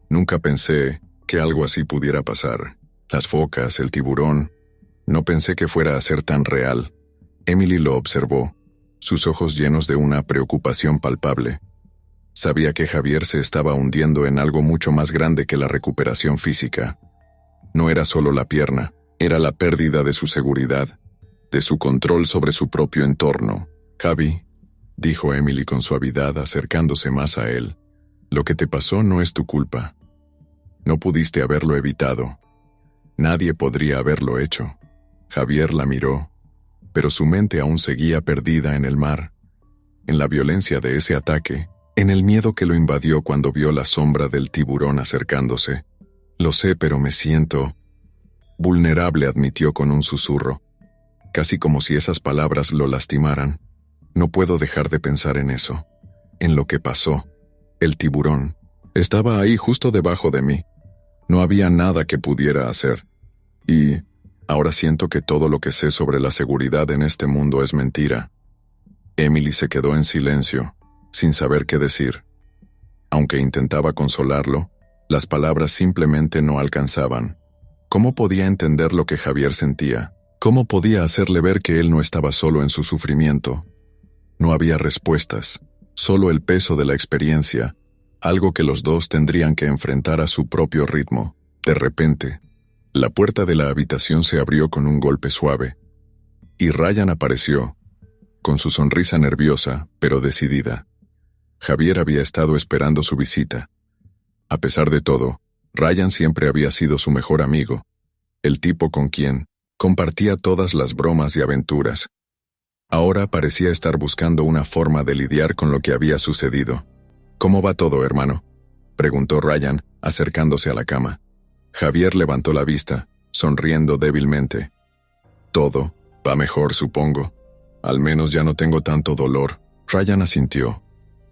«Nunca pensé que algo así pudiera pasar. Las focas, el tiburón. No pensé que fuera a ser tan real». Emily lo observó, sus ojos llenos de una preocupación palpable. Sabía que Javier se estaba hundiendo en algo mucho más grande que la recuperación física. No era solo la pierna, era la pérdida de su seguridad, de su control sobre su propio entorno. «Javi», dijo Emily con suavidad, acercándose más a él, «lo que te pasó no es tu culpa. No pudiste haberlo evitado. Nadie podría haberlo hecho». Javier la miró, pero su mente aún seguía perdida en el mar, en la violencia de ese ataque, en el miedo que lo invadió cuando vio la sombra del tiburón acercándose. «Lo sé, pero me siento vulnerable», admitió con un susurro, casi como si esas palabras lo lastimaran. «No puedo dejar de pensar en eso, en lo que pasó. El tiburón estaba ahí justo debajo de mí. No había nada que pudiera hacer. Y ahora siento que todo lo que sé sobre la seguridad en este mundo es mentira». Emily se quedó en silencio, sin saber qué decir. Aunque intentaba consolarlo, las palabras simplemente no alcanzaban. ¿Cómo podía entender lo que Javier sentía? ¿Cómo podía hacerle ver que él no estaba solo en su sufrimiento? No había respuestas, solo el peso de la experiencia, algo que los dos tendrían que enfrentar a su propio ritmo. De repente, la puerta de la habitación se abrió con un golpe suave, y Ryan apareció, con su sonrisa nerviosa, pero decidida. Javier había estado esperando su visita. A pesar de todo, Ryan siempre había sido su mejor amigo, el tipo con quien compartía todas las bromas y aventuras. Ahora parecía estar buscando una forma de lidiar con lo que había sucedido. «¿Cómo va todo, hermano?», preguntó Ryan, acercándose a la cama. Javier levantó la vista, sonriendo débilmente. «Todo va mejor, supongo. Al menos ya no tengo tanto dolor». Ryan asintió,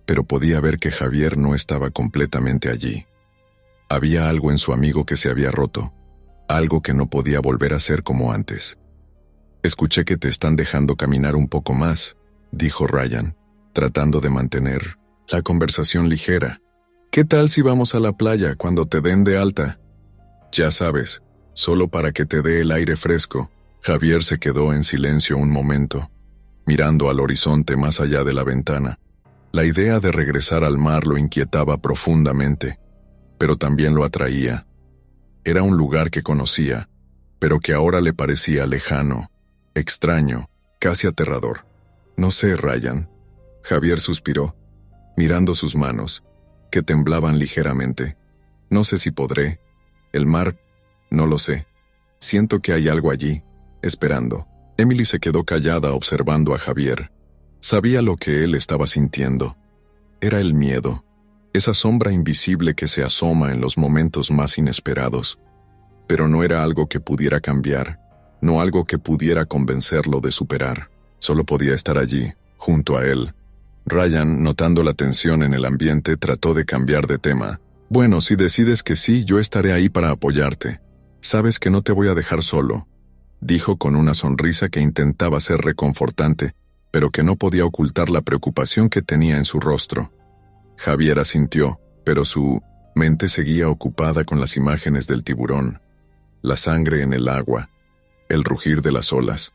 pero podía ver que Javier no estaba completamente allí. Había algo en su amigo que se había roto, algo que no podía volver a ser como antes. «Escuché que te están dejando caminar un poco más», dijo Ryan, tratando de mantener la conversación ligera. «¿Qué tal si vamos a la playa cuando te den de alta? Ya sabes, solo para que te dé el aire fresco». Javier se quedó en silencio un momento, mirando al horizonte más allá de la ventana. La idea de regresar al mar lo inquietaba profundamente, pero también lo atraía. Era un lugar que conocía, pero que ahora le parecía lejano, extraño, casi aterrador. «No sé, Ryan». Javier suspiró, mirando sus manos, que temblaban ligeramente. «No sé si podré. El mar, no lo sé. Siento que hay algo allí, esperando». Emily se quedó callada observando a Javier. Sabía lo que él estaba sintiendo. Era el miedo, esa sombra invisible que se asoma en los momentos más inesperados. Pero no era algo que pudiera cambiar, no algo que pudiera convencerlo de superar. Solo podía estar allí, junto a él. Ryan, notando la tensión en el ambiente, trató de cambiar de tema. «Bueno, si decides que sí, yo estaré ahí para apoyarte. Sabes que no te voy a dejar solo», dijo con una sonrisa que intentaba ser reconfortante, pero que no podía ocultar la preocupación que tenía en su rostro. Javier asintió, pero su mente seguía ocupada con las imágenes del tiburón, la sangre en el agua, el rugir de las olas.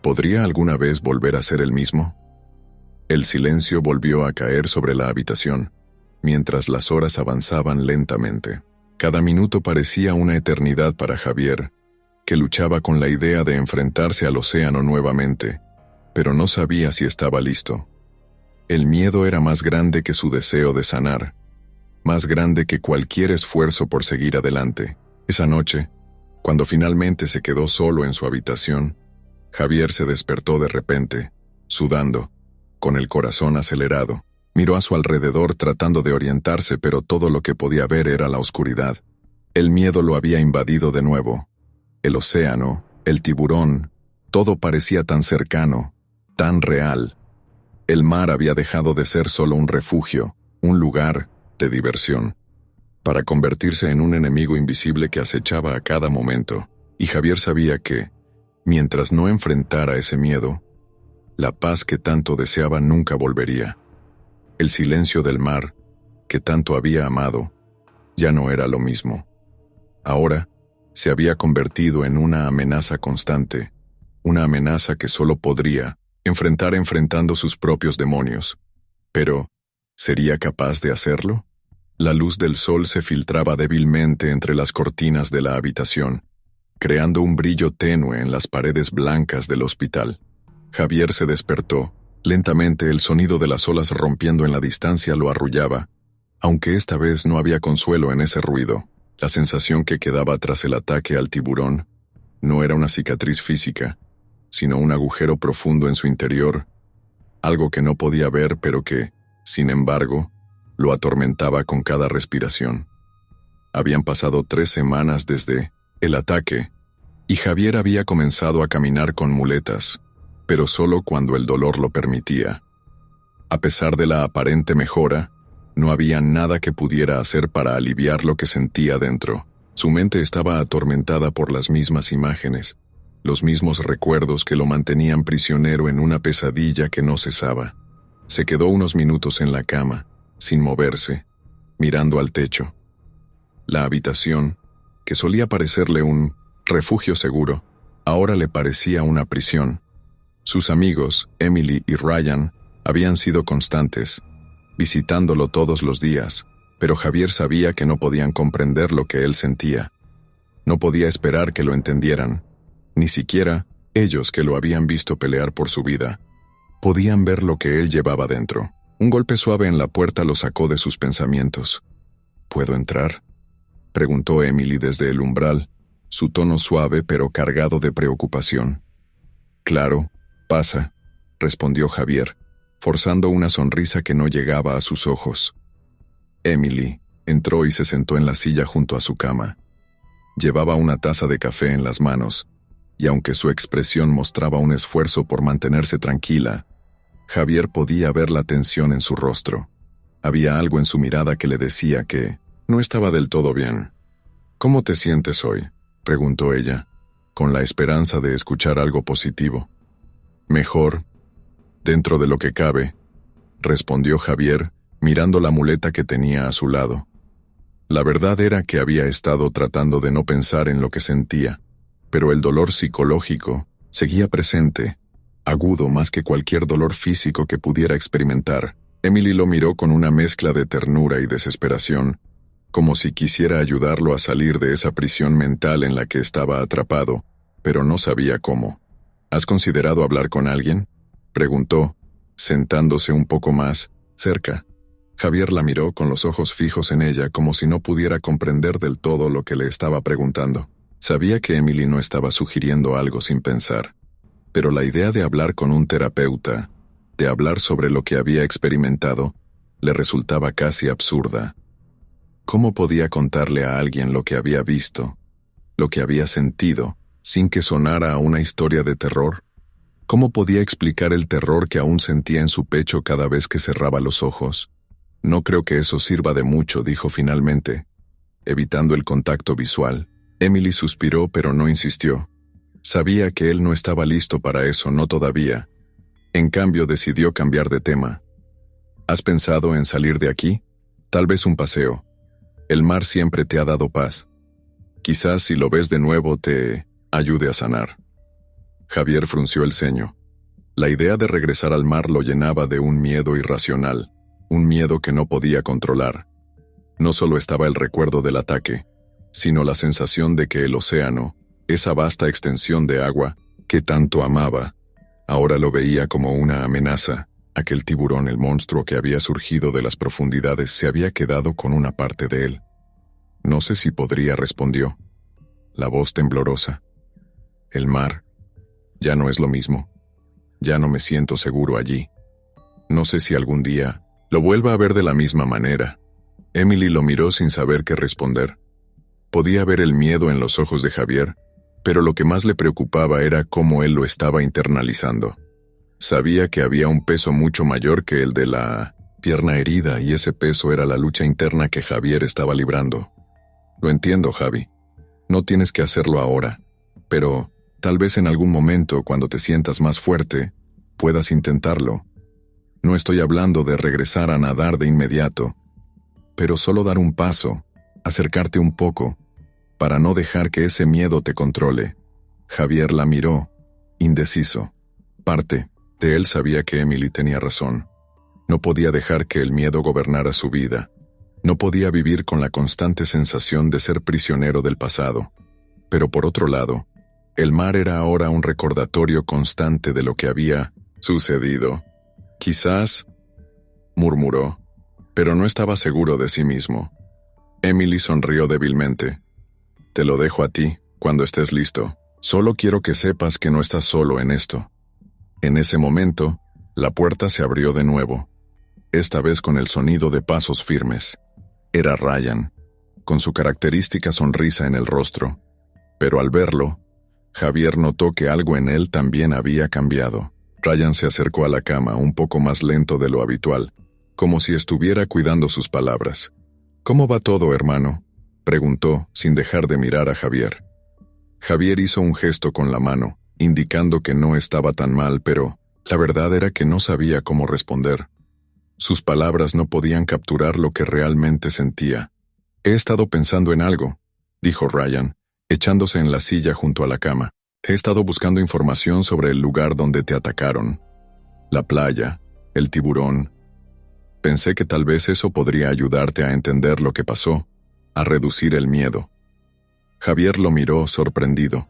¿Podría alguna vez volver a ser el mismo? El silencio volvió a caer sobre la habitación, mientras las horas avanzaban lentamente. Cada minuto parecía una eternidad para Javier, que luchaba con la idea de enfrentarse al océano nuevamente, pero no sabía si estaba listo. El miedo era más grande que su deseo de sanar, más grande que cualquier esfuerzo por seguir adelante. Esa noche, cuando finalmente se quedó solo en su habitación, Javier se despertó de repente, sudando, con el corazón acelerado. Miró a su alrededor tratando de orientarse, pero todo lo que podía ver era la oscuridad. El miedo lo había invadido de nuevo. El océano, el tiburón, todo parecía tan cercano, tan real. El mar había dejado de ser solo un refugio, un lugar de diversión, para convertirse en un enemigo invisible que acechaba a cada momento. Y Javier sabía que, mientras no enfrentara ese miedo, la paz que tanto deseaba nunca volvería. El silencio del mar, que tanto había amado, ya no era lo mismo. Ahora, se había convertido en una amenaza constante, una amenaza que solo podría enfrentar enfrentando sus propios demonios. Pero, ¿sería capaz de hacerlo? La luz del sol se filtraba débilmente entre las cortinas de la habitación, creando un brillo tenue en las paredes blancas del hospital. Javier se despertó. Lentamente el sonido de las olas rompiendo en la distancia lo arrullaba, aunque esta vez no había consuelo en ese ruido. La sensación que quedaba tras el ataque al tiburón no era una cicatriz física, sino un agujero profundo en su interior, algo que no podía ver pero que, sin embargo, lo atormentaba con cada respiración. Habían pasado 3 semanas desde el ataque, y Javier había comenzado a caminar con muletas, pero solo cuando el dolor lo permitía. A pesar de la aparente mejora, no había nada que pudiera hacer para aliviar lo que sentía dentro. Su mente estaba atormentada por las mismas imágenes, los mismos recuerdos que lo mantenían prisionero en una pesadilla que no cesaba. Se quedó unos minutos en la cama, sin moverse, mirando al techo. La habitación, que solía parecerle un refugio seguro, ahora le parecía una prisión. Sus amigos, Emily y Ryan, habían sido constantes, visitándolo todos los días, pero Javier sabía que no podían comprender lo que él sentía. No podía esperar que lo entendieran, ni siquiera ellos que lo habían visto pelear por su vida. Podían ver lo que él llevaba dentro. Un golpe suave en la puerta lo sacó de sus pensamientos. ¿Puedo entrar?, preguntó Emily desde el umbral, su tono suave pero cargado de preocupación. Claro, pasa, respondió Javier, forzando una sonrisa que no llegaba a sus ojos. Emily entró y se sentó en la silla junto a su cama. Llevaba una taza de café en las manos, y aunque su expresión mostraba un esfuerzo por mantenerse tranquila, Javier podía ver la tensión en su rostro. Había algo en su mirada que le decía que no estaba del todo bien. ¿Cómo te sientes hoy?, preguntó ella, con la esperanza de escuchar algo positivo. Mejor, dentro de lo que cabe, respondió Javier, mirando la muleta que tenía a su lado. La verdad era que había estado tratando de no pensar en lo que sentía, pero el dolor psicológico seguía presente, agudo más que cualquier dolor físico que pudiera experimentar. Emily lo miró con una mezcla de ternura y desesperación, como si quisiera ayudarlo a salir de esa prisión mental en la que estaba atrapado, pero no sabía cómo. ¿Has considerado hablar con alguien?, preguntó, sentándose un poco más cerca. Javier la miró con los ojos fijos en ella como si no pudiera comprender del todo lo que le estaba preguntando. Sabía que Emily no estaba sugiriendo algo sin pensar, pero la idea de hablar con un terapeuta, de hablar sobre lo que había experimentado, le resultaba casi absurda. ¿Cómo podía contarle a alguien lo que había visto, lo que había sentido, sin que sonara a una historia de terror? ¿Cómo podía explicar el terror que aún sentía en su pecho cada vez que cerraba los ojos? No creo que eso sirva de mucho, dijo finalmente, evitando el contacto visual. Emily suspiró pero no insistió. Sabía que él no estaba listo para eso, no todavía. En cambio, decidió cambiar de tema. ¿Has pensado en salir de aquí? Tal vez un paseo. El mar siempre te ha dado paz. Quizás si lo ves de nuevo te ayude a sanar. Javier frunció el ceño. La idea de regresar al mar lo llenaba de un miedo irracional, un miedo que no podía controlar. No solo estaba el recuerdo del ataque, sino la sensación de que el océano, esa vasta extensión de agua que tanto amaba, ahora lo veía como una amenaza. Aquel tiburón, el monstruo que había surgido de las profundidades, se había quedado con una parte de él. No sé si podría, respondió, la voz temblorosa. El mar ya no es lo mismo. Ya no me siento seguro allí. No sé si algún día lo vuelva a ver de la misma manera. Emily lo miró sin saber qué responder. Podía ver el miedo en los ojos de Javier, pero lo que más le preocupaba era cómo él lo estaba internalizando. Sabía que había un peso mucho mayor que el de la pierna herida, y ese peso era la lucha interna que Javier estaba librando. Lo entiendo, Javi. No tienes que hacerlo ahora, pero tal vez en algún momento, cuando te sientas más fuerte, puedas intentarlo. No estoy hablando de regresar a nadar de inmediato, pero solo dar un paso, acercarte un poco, para no dejar que ese miedo te controle. Javier la miró, indeciso. Parte de él sabía que Emily tenía razón. No podía dejar que el miedo gobernara su vida. No podía vivir con la constante sensación de ser prisionero del pasado. Pero por otro lado, el mar era ahora un recordatorio constante de lo que había sucedido. Quizás, murmuró, pero no estaba seguro de sí mismo. Emily sonrió débilmente. Te lo dejo a ti, cuando estés listo. Solo quiero que sepas que no estás solo en esto. En ese momento, la puerta se abrió de nuevo, esta vez con el sonido de pasos firmes. Era Ryan, con su característica sonrisa en el rostro. Pero al verlo, Javier notó que algo en él también había cambiado. Ryan se acercó a la cama un poco más lento de lo habitual, como si estuviera cuidando sus palabras. «¿Cómo va todo, hermano?», preguntó, sin dejar de mirar a Javier. Javier hizo un gesto con la mano, indicando que no estaba tan mal, pero la verdad era que no sabía cómo responder. Sus palabras no podían capturar lo que realmente sentía. «He estado pensando en algo», dijo Ryan, echándose en la silla junto a la cama. «He estado buscando información sobre el lugar donde te atacaron. La playa, el tiburón. Pensé que tal vez eso podría ayudarte a entender lo que pasó, a reducir el miedo». Javier lo miró sorprendido.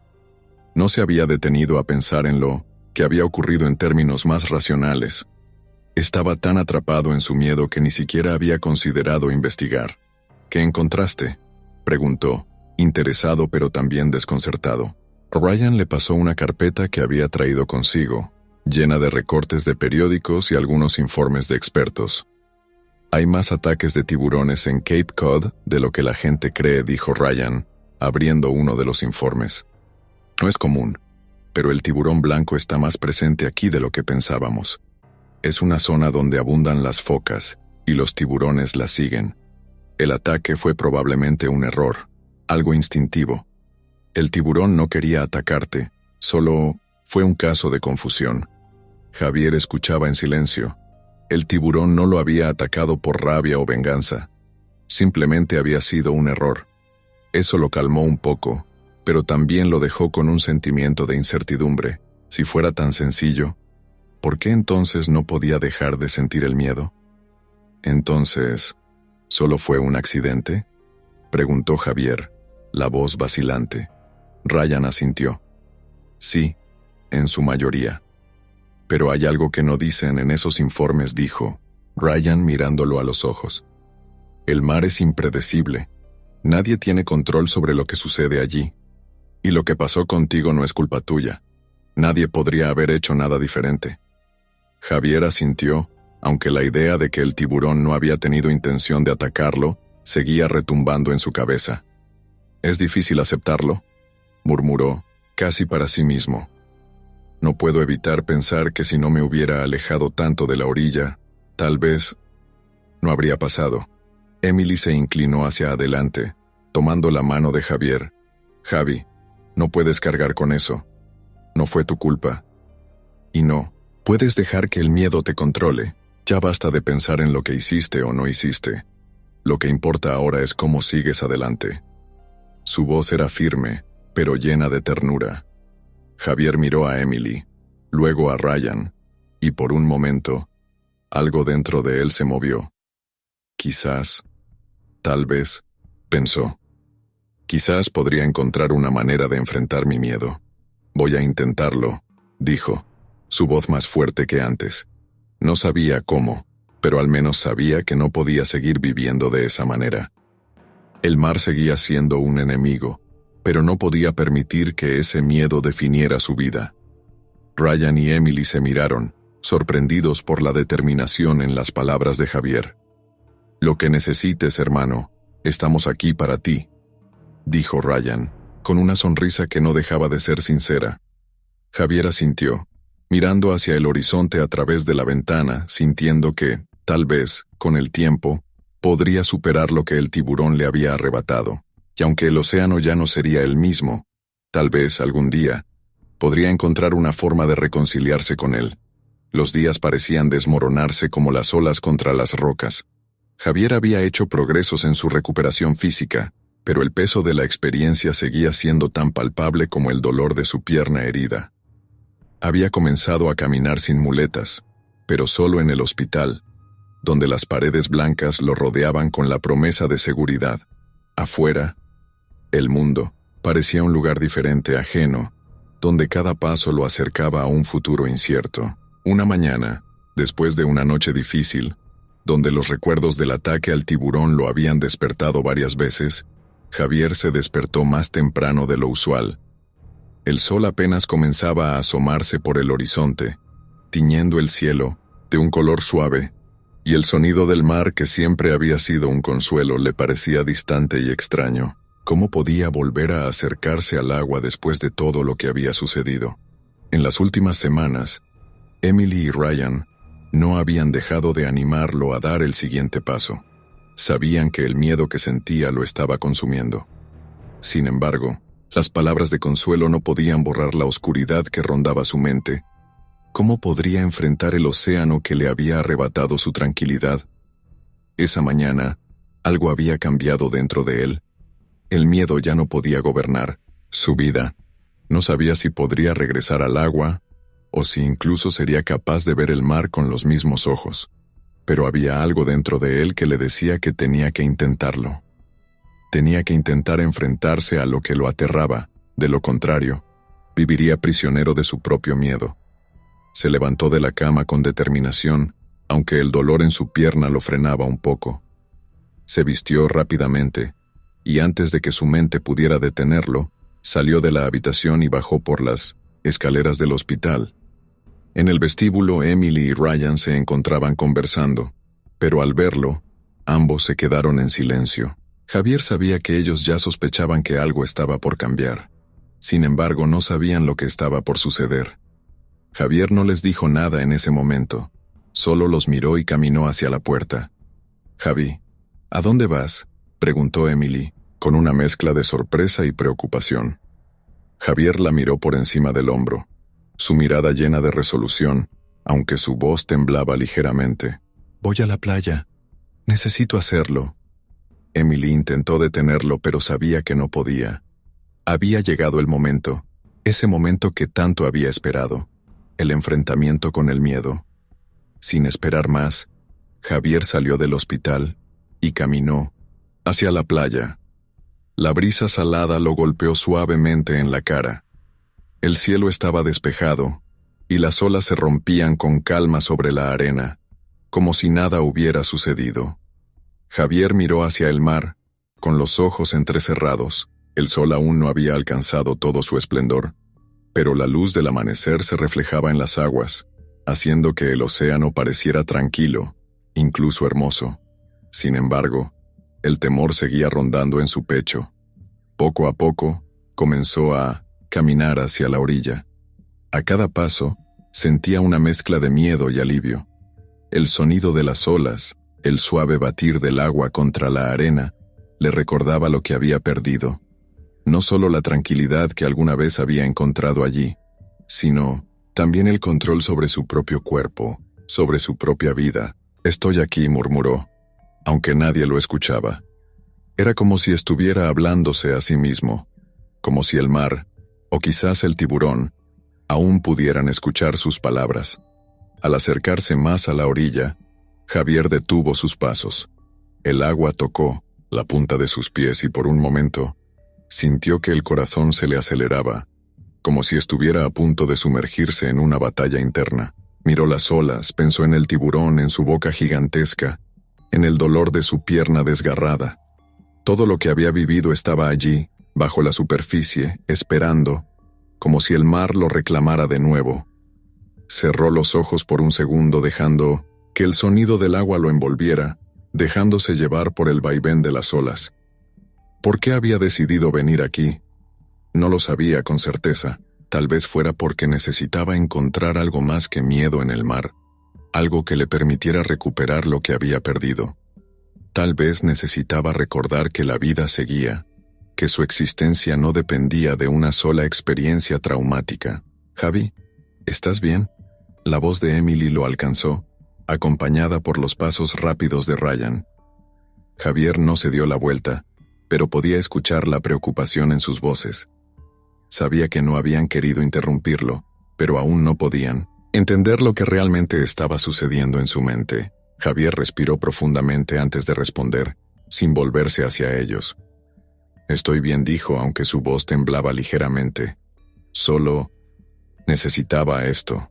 No se había detenido a pensar en lo que había ocurrido en términos más racionales. Estaba tan atrapado en su miedo que ni siquiera había considerado investigar. «¿Qué encontraste?», preguntó, interesado pero también desconcertado. Ryan le pasó una carpeta que había traído consigo, llena de recortes de periódicos y algunos informes de expertos. «Hay más ataques de tiburones en Cape Cod de lo que la gente cree», dijo Ryan, abriendo uno de los informes. «No es común, pero el tiburón blanco está más presente aquí de lo que pensábamos. Es una zona donde abundan las focas, y los tiburones las siguen. El ataque fue probablemente un error, algo instintivo. El tiburón no quería atacarte, solo fue un caso de confusión». Javier escuchaba en silencio. El tiburón no lo había atacado por rabia o venganza. Simplemente había sido un error. Eso lo calmó un poco, pero también lo dejó con un sentimiento de incertidumbre. Si fuera tan sencillo, ¿por qué entonces no podía dejar de sentir el miedo? «Entonces, ¿solo fue un accidente?», preguntó Javier, la voz vacilante. Ryan asintió. «Sí, en su mayoría. Pero hay algo que no dicen en esos informes», dijo Ryan mirándolo a los ojos. «El mar es impredecible. Nadie tiene control sobre lo que sucede allí. Y lo que pasó contigo no es culpa tuya. Nadie podría haber hecho nada diferente». Javier asintió, aunque la idea de que el tiburón no había tenido intención de atacarlo seguía retumbando en su cabeza. «Es difícil aceptarlo», murmuró, casi para sí mismo. «No puedo evitar pensar que si no me hubiera alejado tanto de la orilla, tal vez no habría pasado». Emily se inclinó hacia adelante, tomando la mano de Javier. «Javi, no puedes cargar con eso. No fue tu culpa. Y no, Puedes dejar que el miedo te controle. Ya basta de pensar en lo que hiciste o no hiciste. Lo que importa ahora es cómo sigues adelante. Su voz era firme, pero llena de ternura. Javier miró a Emily, luego a Ryan, y por un momento, algo dentro de él se movió. Quizás, tal vez, pensó. Quizás podría encontrar una manera de enfrentar mi miedo. Voy a intentarlo, dijo, su voz más fuerte que antes. No sabía cómo, pero al menos sabía que no podía seguir viviendo de esa manera. El mar seguía siendo un enemigo, pero no podía permitir que ese miedo definiera su vida. Ryan y Emily se miraron, sorprendidos por la determinación en las palabras de Javier. Lo que necesites, hermano, estamos aquí para ti, dijo Ryan, con una sonrisa que no dejaba de ser sincera. Javier asintió, mirando hacia el horizonte a través de la ventana, sintiendo que, tal vez, con el tiempo, podría superar lo que el tiburón le había arrebatado, y aunque el océano ya no sería el mismo, tal vez, algún día, podría encontrar una forma de reconciliarse con él. Los días parecían desmoronarse como las olas contra las rocas. Javier había hecho progresos en su recuperación física, pero el peso de la experiencia seguía siendo tan palpable como el dolor de su pierna herida. Había comenzado a caminar sin muletas, pero solo en el hospital, donde las paredes blancas lo rodeaban con la promesa de seguridad. Afuera, el mundo parecía un lugar diferente, ajeno, donde cada paso lo acercaba a un futuro incierto. Una mañana, después de una noche difícil, donde los recuerdos del ataque al tiburón lo habían despertado varias veces, Javier se despertó más temprano de lo usual. El sol apenas comenzaba a asomarse por el horizonte, tiñendo el cielo de un color suave, y el sonido del mar, que siempre había sido un consuelo, le parecía distante y extraño. ¿Cómo podía volver a acercarse al agua después de todo lo que había sucedido? En las últimas semanas, Emily y Ryan no habían dejado de animarlo a dar el siguiente paso. Sabían que el miedo que sentía lo estaba consumiendo. Sin embargo, las palabras de consuelo no podían borrar la oscuridad que rondaba su mente. ¿Cómo podría enfrentar el océano que le había arrebatado su tranquilidad? Esa mañana, algo había cambiado dentro de él. El miedo ya no podía gobernar su vida. No sabía si podría regresar al agua, o si incluso sería capaz de ver el mar con los mismos ojos. Pero había algo dentro de él que le decía que tenía que intentarlo. Tenía que intentar enfrentarse a lo que lo aterraba. De lo contrario, viviría prisionero de su propio miedo. Se levantó de la cama con determinación, aunque el dolor en su pierna lo frenaba un poco. Se vistió rápidamente, y antes de que su mente pudiera detenerlo, salió de la habitación y bajó por las escaleras del hospital. En el vestíbulo, Emily y Ryan se encontraban conversando, pero al verlo, ambos se quedaron en silencio. Javier sabía que ellos ya sospechaban que algo estaba por cambiar. Sin embargo, no sabían lo que estaba por suceder. Javier no les dijo nada en ese momento, solo los miró y caminó hacia la puerta. «Javi, ¿a dónde vas?», preguntó Emily, con una mezcla de sorpresa y preocupación. Javier la miró por encima del hombro, su mirada llena de resolución, aunque su voz temblaba ligeramente. «Voy a la playa. Necesito hacerlo». Emily intentó detenerlo, pero sabía que no podía. Había llegado el momento, ese momento que tanto había esperado, el enfrentamiento con el miedo. Sin esperar más, Javier salió del hospital y caminó hacia la playa. La brisa salada lo golpeó suavemente en la cara. El cielo estaba despejado, y las olas se rompían con calma sobre la arena, como si nada hubiera sucedido. Javier miró hacia el mar, con los ojos entrecerrados. El sol aún no había alcanzado todo su esplendor, pero la luz del amanecer se reflejaba en las aguas, haciendo que el océano pareciera tranquilo, incluso hermoso. Sin embargo, el temor seguía rondando en su pecho. Poco a poco, comenzó a caminar hacia la orilla. A cada paso, sentía una mezcla de miedo y alivio. El sonido de las olas, el suave batir del agua contra la arena, le recordaba lo que había perdido. No solo la tranquilidad que alguna vez había encontrado allí, sino También el control sobre su propio cuerpo, sobre su propia vida. «Estoy aquí», murmuró, aunque nadie lo escuchaba. Era como si estuviera hablándose a sí mismo, como si el mar, o quizás el tiburón, aún pudieran escuchar sus palabras. Al acercarse más a la orilla, Javier detuvo sus pasos. El agua tocó la punta de sus pies y por un momento sintió que el corazón se le aceleraba, como si estuviera a punto de sumergirse en una batalla interna. Miró las olas, pensó en el tiburón, en su boca gigantesca, en el dolor de su pierna desgarrada. Todo lo que había vivido estaba allí, bajo la superficie, esperando, como si el mar lo reclamara de nuevo. Cerró los ojos por un segundo, dejando que el sonido del agua lo envolviera, dejándose llevar por el vaivén de las olas. ¿Por qué había decidido venir aquí? No lo sabía con certeza. Tal vez fuera porque necesitaba encontrar algo más que miedo en el mar, algo que le permitiera recuperar lo que había perdido. Tal vez necesitaba recordar que la vida seguía, que su existencia no dependía de una sola experiencia traumática. «Javi, ¿estás bien?». La voz de Emily lo alcanzó, acompañada por los pasos rápidos de Ryan. Javier no se dio la vuelta, pero podía escuchar la preocupación en sus voces. Sabía que no habían querido interrumpirlo, pero aún no podían entender lo que realmente estaba sucediendo en su mente. Javier respiró profundamente antes de responder, sin volverse hacia ellos. «Estoy bien», dijo, aunque su voz temblaba ligeramente. Solo necesitaba esto.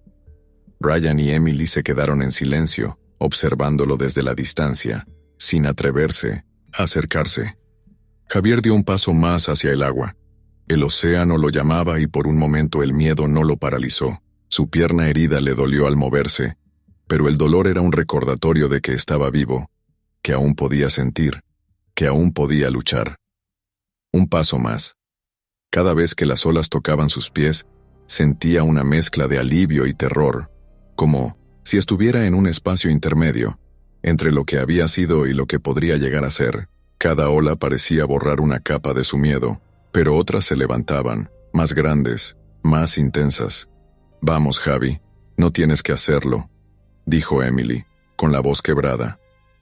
Ryan y Emily se quedaron en silencio, observándolo desde la distancia, sin atreverse a acercarse. Javier dio un paso más hacia el agua. El océano lo llamaba y por un momento el miedo no lo paralizó. Su pierna herida le dolió al moverse, pero el dolor era un recordatorio de que estaba vivo, que aún podía sentir, que aún podía luchar. Un paso más. Cada vez que las olas tocaban sus pies, sentía una mezcla de alivio y terror, como si estuviera en un espacio intermedio, entre lo que había sido y lo que podría llegar a ser. Cada ola parecía borrar una capa de su miedo, pero otras se levantaban, más grandes, más intensas. «Vamos, Javi, no tienes que hacerlo», dijo Emily, con la voz quebrada.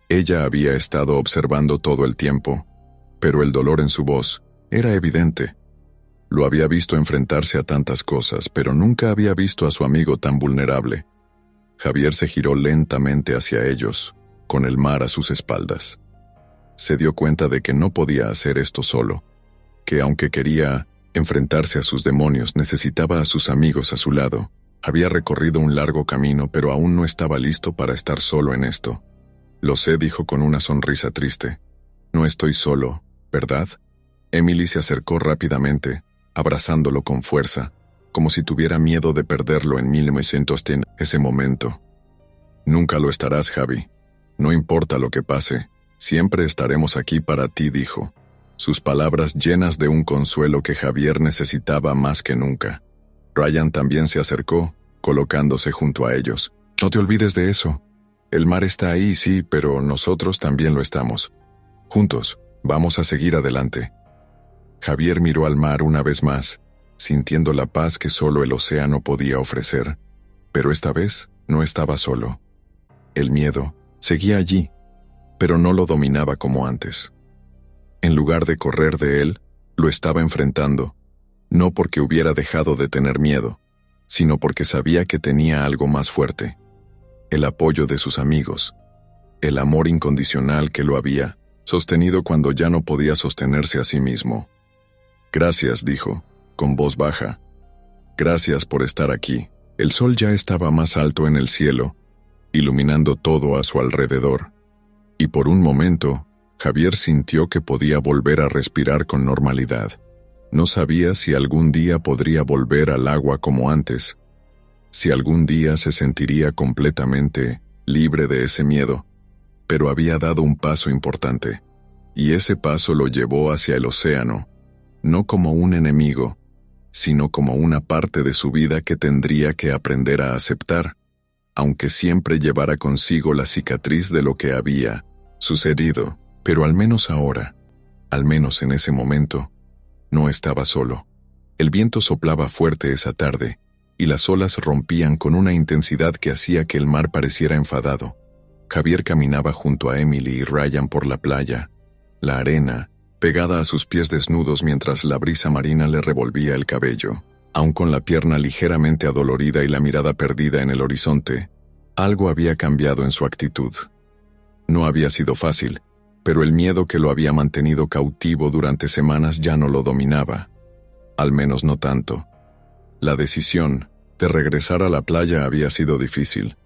Ella había estado observando todo el tiempo, pero el dolor en su voz era evidente. Lo había visto enfrentarse a tantas cosas, pero nunca había visto a su amigo tan vulnerable. Javier se giró lentamente hacia ellos, con el mar a sus espaldas. Se dio cuenta de que no podía hacer esto solo, que aunque quería enfrentarse a sus demonios, necesitaba a sus amigos a su lado. Había recorrido un largo camino, pero aún no estaba listo para estar solo en esto. «Lo sé», dijo con una sonrisa triste. «No estoy solo, ¿verdad?». Emily se acercó rápidamente, abrazándolo con fuerza, como si tuviera miedo de perderlo en 1910. Ese momento. «Nunca lo estarás, Javi. No importa lo que pase, siempre estaremos aquí para ti», dijo, sus palabras llenas de un consuelo que Javier necesitaba más que nunca. Ryan también se acercó, colocándose junto a ellos. «No te olvides de eso. El mar está ahí, sí, pero nosotros también lo estamos. Juntos, vamos a seguir adelante». Javier miró al mar una vez más, sintiendo la paz que solo el océano podía ofrecer. Pero esta vez no estaba solo. El miedo seguía allí, pero no lo dominaba como antes. En lugar de correr de él, lo estaba enfrentando, no porque hubiera dejado de tener miedo, sino porque sabía que tenía algo más fuerte: el apoyo de sus amigos, el amor incondicional que lo había sostenido cuando ya no podía sostenerse a sí mismo. «Gracias», dijo, con voz baja. «Gracias por estar aquí». El sol ya estaba más alto en el cielo, iluminando todo a su alrededor, y por un momento, Javier sintió que podía volver a respirar con normalidad. No sabía si algún día podría volver al agua como antes, si algún día se sentiría completamente libre de ese miedo, pero había dado un paso importante, y ese paso lo llevó hacia el océano, no como un enemigo, sino como una parte de su vida que tendría que aprender a aceptar, aunque siempre llevara consigo la cicatriz de lo que había sucedido. Pero al menos ahora, al menos en ese momento, no estaba solo. El viento soplaba fuerte esa tarde, y las olas rompían con una intensidad que hacía que el mar pareciera enfadado. Javier caminaba junto a Emily y Ryan por la playa, la arena, pegada a sus pies desnudos mientras la brisa marina le revolvía el cabello. Aun con la pierna ligeramente adolorida y la mirada perdida en el horizonte, algo había cambiado en su actitud. No había sido fácil, pero el miedo que lo había mantenido cautivo durante semanas ya no lo dominaba. Al menos no tanto. La decisión de regresar a la playa había sido difícil,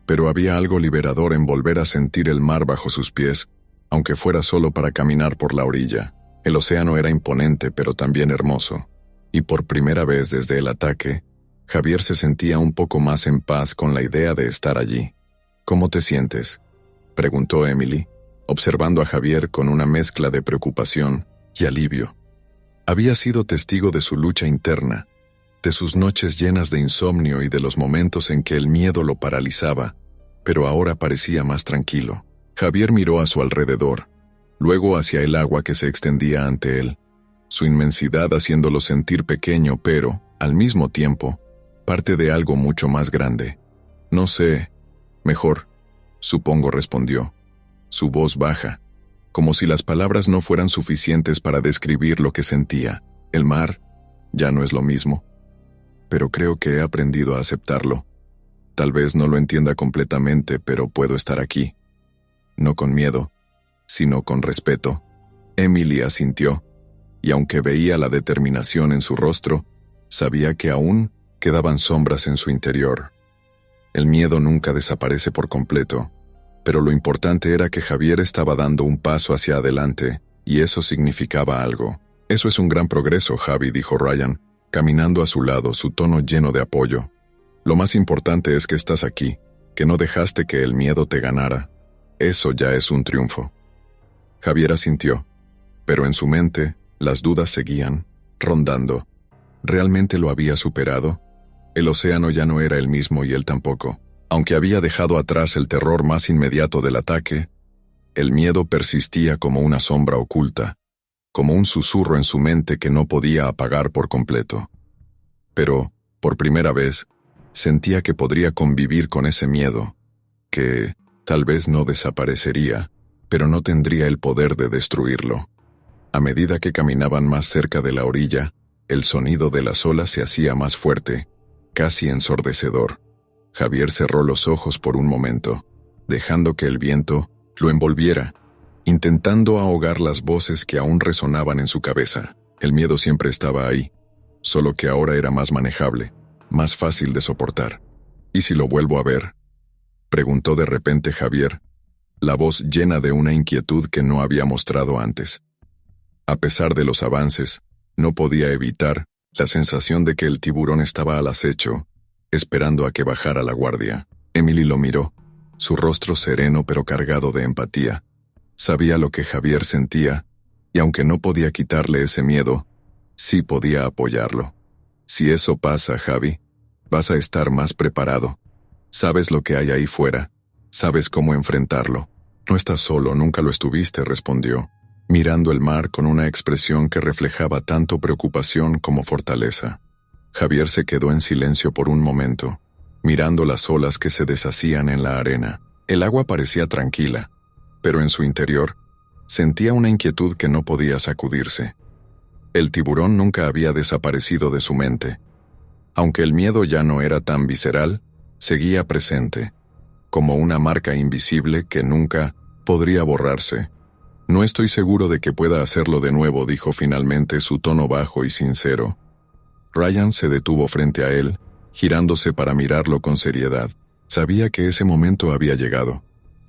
pero había algo liberador en volver a sentir el mar bajo sus pies, aunque fuera solo para caminar por la orilla. El océano era imponente, pero también hermoso, y por primera vez desde el ataque, Javier se sentía un poco más en paz con la idea de estar allí. ¿Cómo te sientes?, preguntó Emily, observando a Javier con una mezcla de preocupación y alivio. Había sido testigo de su lucha interna, de sus noches llenas de insomnio y de los momentos en que el miedo lo paralizaba, pero ahora parecía más tranquilo. Javier miró a su alrededor, luego hacia el agua que se extendía ante él, su inmensidad haciéndolo sentir pequeño, pero, al mismo tiempo, parte de algo mucho más grande. No sé, mejor, supongo, respondió, su voz baja, como si las palabras no fueran suficientes para describir lo que sentía. El mar ya no es lo mismo, pero creo que he aprendido a aceptarlo. Tal vez no lo entienda completamente, pero puedo estar aquí. No con miedo, sino con respeto. Emily asintió, y aunque veía la determinación en su rostro, sabía que aún quedaban sombras en su interior. El miedo nunca desaparece por completo, pero lo importante era que Javier estaba dando un paso hacia adelante, y eso significaba algo. Eso es un gran progreso, Javi, dijo Ryan, caminando a su lado, su tono lleno de apoyo. Lo más importante es que estás aquí, que no dejaste que el miedo te ganara. Eso ya es un triunfo. Javier asintió, pero en su mente, las dudas seguían, rondando. ¿Realmente lo había superado? El océano ya no era el mismo y él tampoco. Aunque había dejado atrás el terror más inmediato del ataque, el miedo persistía como una sombra oculta, como un susurro en su mente que no podía apagar por completo. Pero, por primera vez, sentía que podría convivir con ese miedo, que tal vez no desaparecería, pero no tendría el poder de destruirlo. A medida que caminaban más cerca de la orilla, el sonido de las olas se hacía más fuerte, casi ensordecedor. Javier cerró los ojos por un momento, dejando que el viento lo envolviera, intentando ahogar las voces que aún resonaban en su cabeza. El miedo siempre estaba ahí, solo que ahora era más manejable, más fácil de soportar. ¿Y si lo vuelvo a ver?, preguntó de repente Javier, la voz llena de una inquietud que no había mostrado antes. A pesar de los avances, no podía evitar la sensación de que el tiburón estaba al acecho, esperando a que bajara la guardia. Emily lo miró, su rostro sereno pero cargado de empatía. Sabía lo que Javier sentía, y aunque no podía quitarle ese miedo, sí podía apoyarlo. Si eso pasa, Javi, vas a estar más preparado. Sabes lo que hay ahí fuera, sabes cómo enfrentarlo. No estás solo, nunca lo estuviste, respondió, mirando el mar con una expresión que reflejaba tanto preocupación como fortaleza. Javier se quedó en silencio por un momento, mirando las olas que se deshacían en la arena. El agua parecía tranquila, pero en su interior sentía una inquietud que no podía sacudirse. El tiburón nunca había desaparecido de su mente. Aunque el miedo ya no era tan visceral, seguía presente, como una marca invisible que nunca podría borrarse. No estoy seguro de que pueda hacerlo de nuevo, dijo finalmente, su tono bajo y sincero. Ryan se detuvo frente a él, girándose para mirarlo con seriedad. Sabía que ese momento había llegado,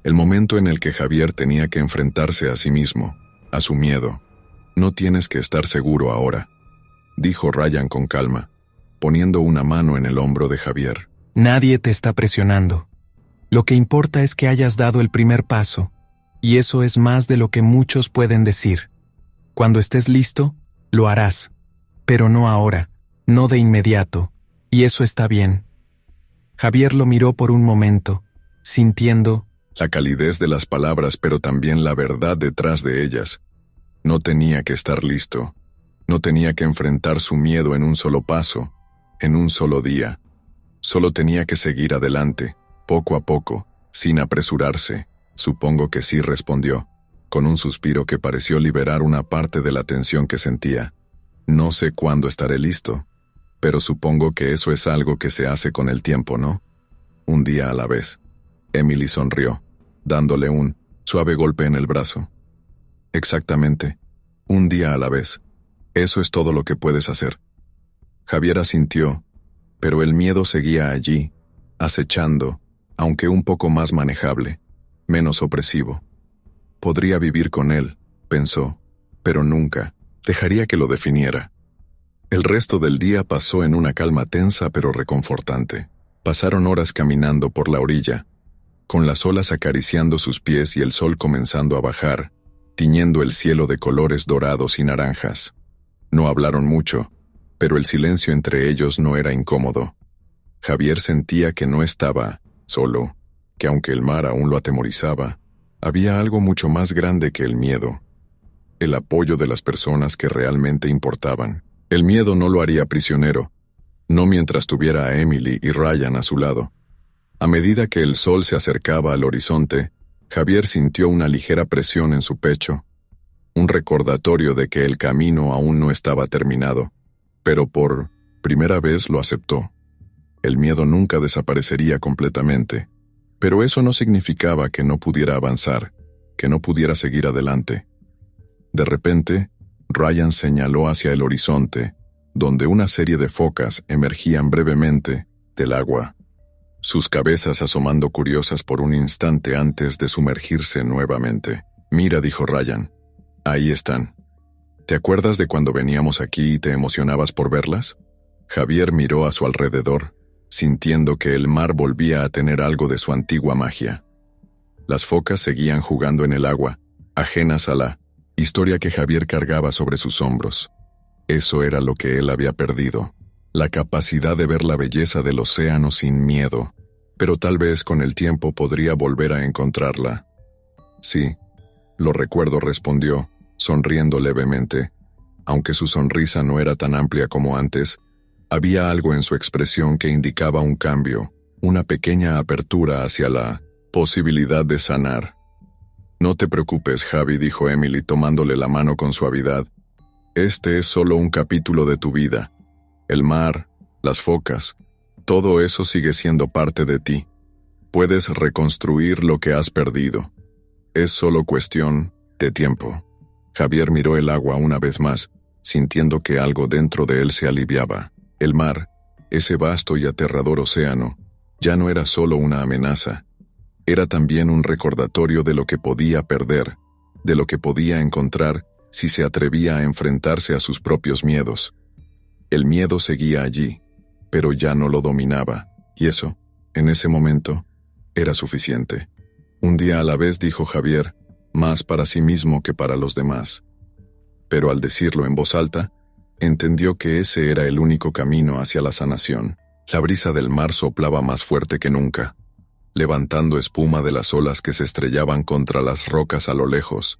el momento en el que Javier tenía que enfrentarse a sí mismo, a su miedo. No tienes que estar seguro ahora, dijo Ryan con calma, poniendo una mano en el hombro de Javier. Nadie te está presionando. Lo que importa es que hayas dado el primer paso, y eso es más de lo que muchos pueden decir. Cuando estés listo, lo harás, pero no ahora, no de inmediato, y eso está bien. Javier lo miró por un momento, sintiendo la calidez de las palabras, pero también la verdad detrás de ellas. No tenía que estar listo, no tenía que enfrentar su miedo en un solo paso, en un solo día. Solo tenía que seguir adelante, poco a poco, sin apresurarse. Supongo que sí, respondió, con un suspiro que pareció liberar una parte de la tensión que sentía. No sé cuándo estaré listo, pero supongo que eso es algo que se hace con el tiempo, ¿no? Un día a la vez. Emily sonrió, dándole un suave golpe en el brazo. Exactamente. Un día a la vez. Eso es todo lo que puedes hacer. Javier asintió, pero el miedo seguía allí, acechando, aunque un poco más manejable, menos opresivo. Podría vivir con él, pensó, pero nunca dejaría que lo definiera. El resto del día pasó en una calma tensa pero reconfortante. Pasaron horas caminando por la orilla, con las olas acariciando sus pies y el sol comenzando a bajar, tiñendo el cielo de colores dorados y naranjas. No hablaron mucho, pero el silencio entre ellos no era incómodo. Javier sentía que no estaba solo, que aunque el mar aún lo atemorizaba, había algo mucho más grande que el miedo. El apoyo de las personas que realmente importaban. El miedo no lo haría prisionero, no mientras tuviera a Emily y Ryan a su lado. A medida que el sol se acercaba al horizonte, Javier sintió una ligera presión en su pecho, un recordatorio de que el camino aún no estaba terminado, pero por primera vez lo aceptó. El miedo nunca desaparecería completamente, pero eso no significaba que no pudiera avanzar, que no pudiera seguir adelante. De repente, Ryan señaló hacia el horizonte, donde una serie de focas emergían brevemente del agua, sus cabezas asomando curiosas por un instante antes de sumergirse nuevamente. «Mira», dijo Ryan, «ahí están. ¿Te acuerdas de cuando veníamos aquí y te emocionabas por verlas?» Javier miró a su alrededor, sintiendo que el mar volvía a tener algo de su antigua magia. Las focas seguían jugando en el agua, ajenas a la historia que Javier cargaba sobre sus hombros. Eso era lo que él había perdido, la capacidad de ver la belleza del océano sin miedo, pero tal vez con el tiempo podría volver a encontrarla. «Sí, lo recuerdo», respondió, sonriendo levemente. Aunque su sonrisa no era tan amplia como antes, había algo en su expresión que indicaba un cambio, una pequeña apertura hacia la posibilidad de sanar. «No te preocupes, Javi», dijo Emily tomándole la mano con suavidad. «Este es solo un capítulo de tu vida. El mar, las focas, todo eso sigue siendo parte de ti. Puedes reconstruir lo que has perdido. Es solo cuestión de tiempo». Javier miró el agua una vez más, sintiendo que algo dentro de él se aliviaba. El mar, ese vasto y aterrador océano, ya no era solo una amenaza. Era también un recordatorio de lo que podía perder, de lo que podía encontrar si se atrevía a enfrentarse a sus propios miedos. El miedo seguía allí, pero ya no lo dominaba, y eso, en ese momento, era suficiente. «Un día a la vez», dijo Javier, más para sí mismo que para los demás. Pero al decirlo en voz alta, entendió que ese era el único camino hacia la sanación. La brisa del mar soplaba más fuerte que nunca, levantando espuma de las olas que se estrellaban contra las rocas a lo lejos.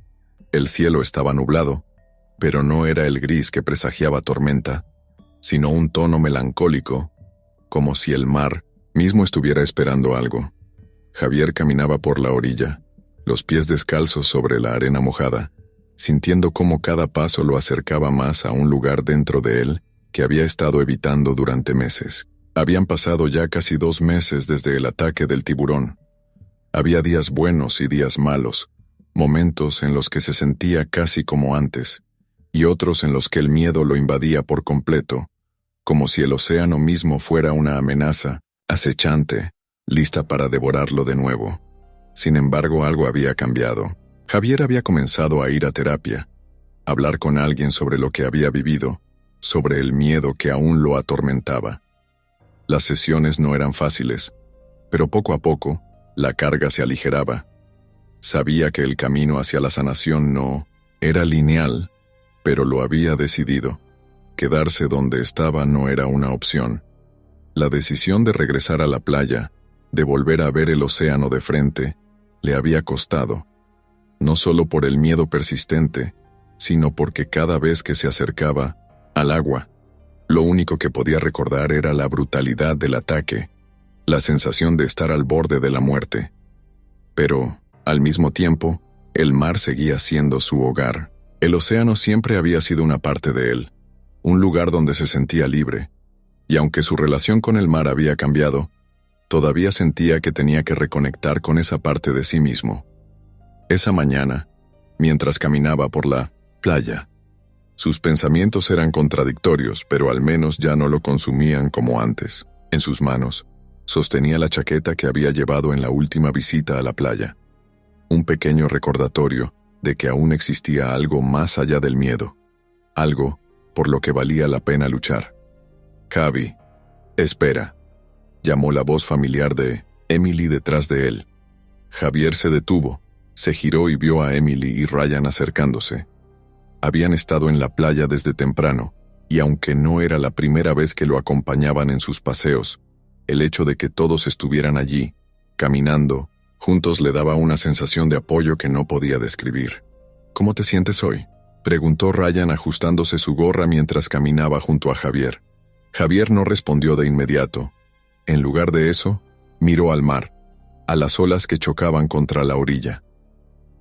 El cielo estaba nublado, pero no era el gris que presagiaba tormenta, sino un tono melancólico, como si el mar mismo estuviera esperando algo. Javier caminaba por la orilla, los pies descalzos sobre la arena mojada, sintiendo cómo cada paso lo acercaba más a un lugar dentro de él que había estado evitando durante meses. Habían pasado ya casi 2 meses desde el ataque del tiburón. Había días buenos y días malos, momentos en los que se sentía casi como antes, y otros en los que el miedo lo invadía por completo, como si el océano mismo fuera una amenaza, acechante, lista para devorarlo de nuevo. Sin embargo, algo había cambiado. Javier había comenzado a ir a terapia, a hablar con alguien sobre lo que había vivido, sobre el miedo que aún lo atormentaba. Las sesiones no eran fáciles, pero poco a poco, la carga se aligeraba. Sabía que el camino hacia la sanación no era lineal, pero lo había decidido. Quedarse donde estaba no era una opción. La decisión de regresar a la playa, de volver a ver el océano de frente, le había costado, no solo por el miedo persistente, sino porque cada vez que se acercaba al agua, Lo único que podía recordar era la brutalidad del ataque, la sensación de estar al borde de la muerte. Pero, al mismo tiempo, el mar seguía siendo su hogar. El océano siempre había sido una parte de él, un lugar donde se sentía libre, y aunque su relación con el mar había cambiado, todavía sentía que tenía que reconectar con esa parte de sí mismo. Esa mañana, mientras caminaba por la playa, sus pensamientos eran contradictorios, pero al menos ya no lo consumían como antes. En sus manos, sostenía la chaqueta que había llevado en la última visita a la playa. Un pequeño recordatorio de que aún existía algo más allá del miedo. Algo por lo que valía la pena luchar. «Javi, espera», llamó la voz familiar de Emily detrás de él. Javier se detuvo, se giró y vio a Emily y Ryan acercándose. Habían estado en la playa desde temprano, y aunque no era la primera vez que lo acompañaban en sus paseos, el hecho de que todos estuvieran allí, caminando, juntos le daba una sensación de apoyo que no podía describir. «¿Cómo te sientes hoy?», preguntó Ryan ajustándose su gorra mientras caminaba junto a Javier. Javier no respondió de inmediato. En lugar de eso, miró al mar, a las olas que chocaban contra la orilla.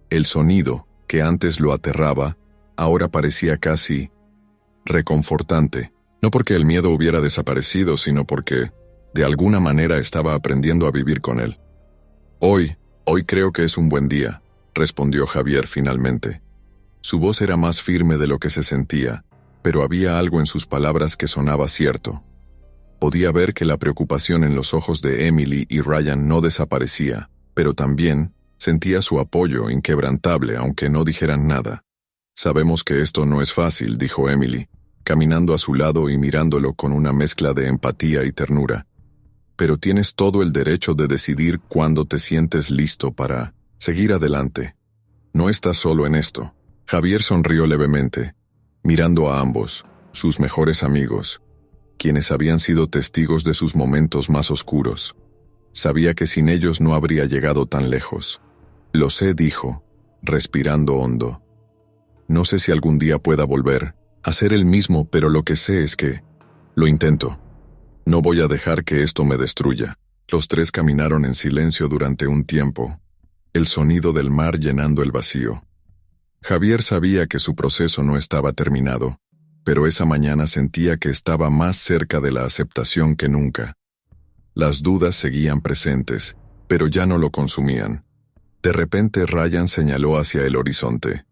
El sonido, que antes lo aterraba, ahora parecía casi reconfortante, no porque el miedo hubiera desaparecido, sino porque, de alguna manera, estaba aprendiendo a vivir con él. Hoy creo que es un buen día», respondió Javier finalmente. Su voz era más firme de lo que se sentía, pero había algo en sus palabras que sonaba cierto. Podía ver que la preocupación en los ojos de Emily y Ryan no desaparecía, pero también sentía su apoyo inquebrantable aunque no dijeran nada. «Sabemos que esto no es fácil», dijo Emily, caminando a su lado y mirándolo con una mezcla de empatía y ternura. «Pero tienes todo el derecho de decidir cuándo te sientes listo para seguir adelante. No estás solo en esto». Javier sonrió levemente, mirando a ambos, sus mejores amigos, quienes habían sido testigos de sus momentos más oscuros. Sabía que sin ellos no habría llegado tan lejos. «Lo sé», dijo, respirando hondo. «No sé si algún día pueda volver a ser el mismo, pero lo que sé es que lo intento. No voy a dejar que esto me destruya». Los tres caminaron en silencio durante un tiempo, el sonido del mar llenando el vacío. Javier sabía que su proceso no estaba terminado, pero esa mañana sentía que estaba más cerca de la aceptación que nunca. Las dudas seguían presentes, pero ya no lo consumían. De repente Ryan señaló hacia el horizonte.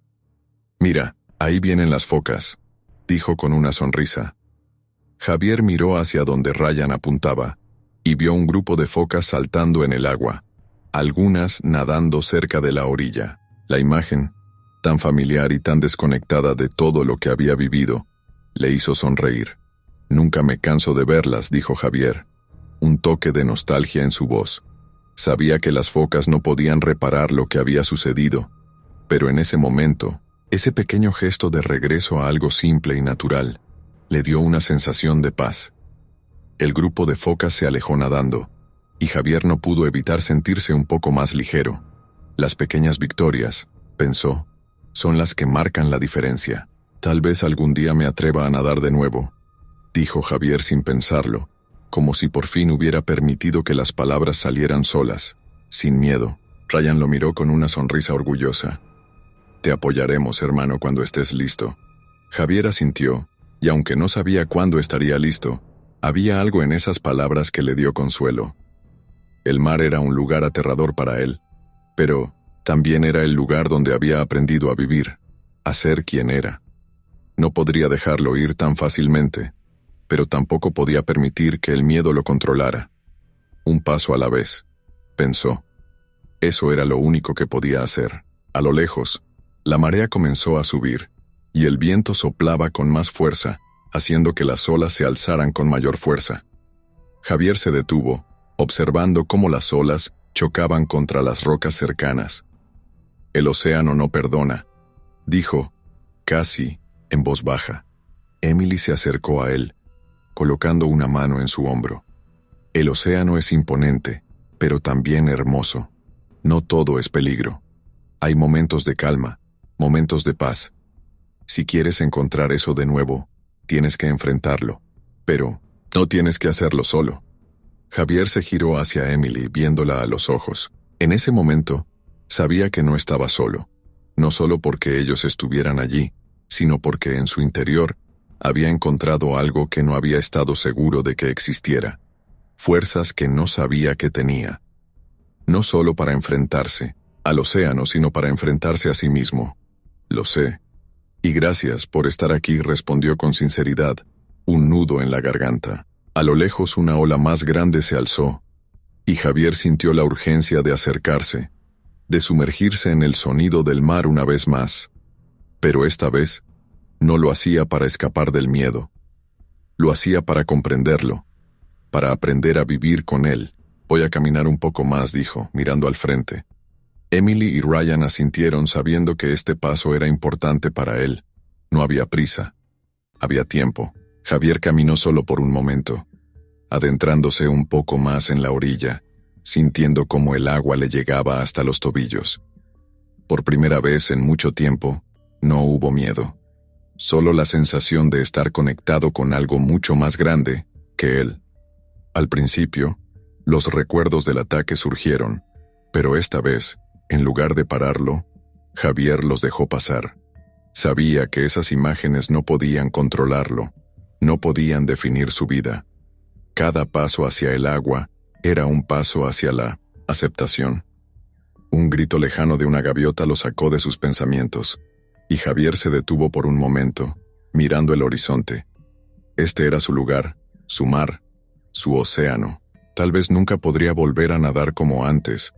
«Mira, ahí vienen las focas», dijo con una sonrisa. Javier miró hacia donde Ryan apuntaba, y vio un grupo de focas saltando en el agua, algunas nadando cerca de la orilla. La imagen, tan familiar y tan desconectada de todo lo que había vivido, le hizo sonreír. «Nunca me canso de verlas», dijo Javier, un toque de nostalgia en su voz. Sabía que las focas no podían reparar lo que había sucedido, pero en ese momento, ese pequeño gesto de regreso a algo simple y natural, le dio una sensación de paz. El grupo de focas se alejó nadando, y Javier no pudo evitar sentirse un poco más ligero. Las pequeñas victorias, pensó, son las que marcan la diferencia. «Tal vez algún día me atreva a nadar de nuevo», dijo Javier sin pensarlo, como si por fin hubiera permitido que las palabras salieran solas, sin miedo. Ryan lo miró con una sonrisa orgullosa. «Te apoyaremos, hermano, cuando estés listo». Javier asintió, y aunque no sabía cuándo estaría listo, había algo en esas palabras que le dio consuelo. El mar era un lugar aterrador para él, pero también era el lugar donde había aprendido a vivir, a ser quien era. No podría dejarlo ir tan fácilmente, pero tampoco podía permitir que el miedo lo controlara. Un paso a la vez, pensó. Eso era lo único que podía hacer. A lo lejos, la marea comenzó a subir, y el viento soplaba con más fuerza, haciendo que las olas se alzaran con mayor fuerza. Javier se detuvo, observando cómo las olas chocaban contra las rocas cercanas. «El océano no perdona», dijo, casi en voz baja. Emily se acercó a él, colocando una mano en su hombro. «El océano es imponente, pero también hermoso. No todo es peligro. Hay momentos de calma, momentos de paz. Si quieres encontrar eso de nuevo, tienes que enfrentarlo». Pero, no tienes que hacerlo solo. Javier se giró hacia Emily viéndola a los ojos. En ese momento, sabía que no estaba solo. No solo porque ellos estuvieran allí, sino porque en su interior había encontrado algo que no había estado seguro de que existiera. Fuerzas que no sabía que tenía. No solo para enfrentarse al océano, sino para enfrentarse a sí mismo. Lo sé. Y gracias por estar aquí, respondió con sinceridad, un nudo en la garganta. A lo lejos una ola más grande se alzó, y Javier sintió la urgencia de acercarse, de sumergirse en el sonido del mar una vez más. Pero esta vez, no lo hacía para escapar del miedo. Lo hacía para comprenderlo, para aprender a vivir con él. Voy a caminar un poco más, dijo, mirando al frente. Emily y Ryan asintieron sabiendo que este paso era importante para él. No había prisa. Había tiempo. Javier caminó solo por un momento, adentrándose un poco más en la orilla, sintiendo cómo el agua le llegaba hasta los tobillos. Por primera vez en mucho tiempo, no hubo miedo. Solo la sensación de estar conectado con algo mucho más grande que él. Al principio, los recuerdos del ataque surgieron, pero esta vez, en lugar de pararlo, Javier los dejó pasar. Sabía que esas imágenes no podían controlarlo, no podían definir su vida. Cada paso hacia el agua era un paso hacia la aceptación. Un grito lejano de una gaviota lo sacó de sus pensamientos, y Javier se detuvo por un momento, mirando el horizonte. Este era su lugar, su mar, su océano. Tal vez nunca podría volver a nadar como antes.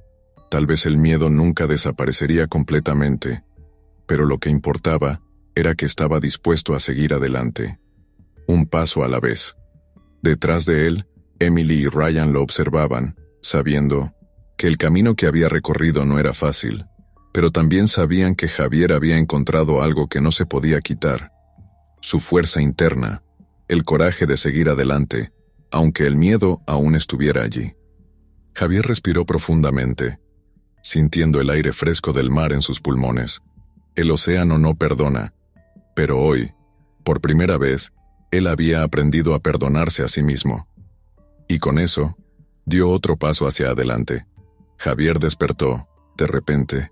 Tal vez el miedo nunca desaparecería completamente, pero lo que importaba era que estaba dispuesto a seguir adelante. Un paso a la vez. Detrás de él, Emily y Ryan lo observaban, sabiendo que el camino que había recorrido no era fácil, pero también sabían que Javier había encontrado algo que no se podía quitar. Su fuerza interna, el coraje de seguir adelante, aunque el miedo aún estuviera allí. Javier respiró profundamente, sintiendo el aire fresco del mar en sus pulmones. El océano no perdona, pero hoy, por primera vez, él había aprendido a perdonarse a sí mismo. Y con eso, dio otro paso hacia adelante. Javier despertó, de repente,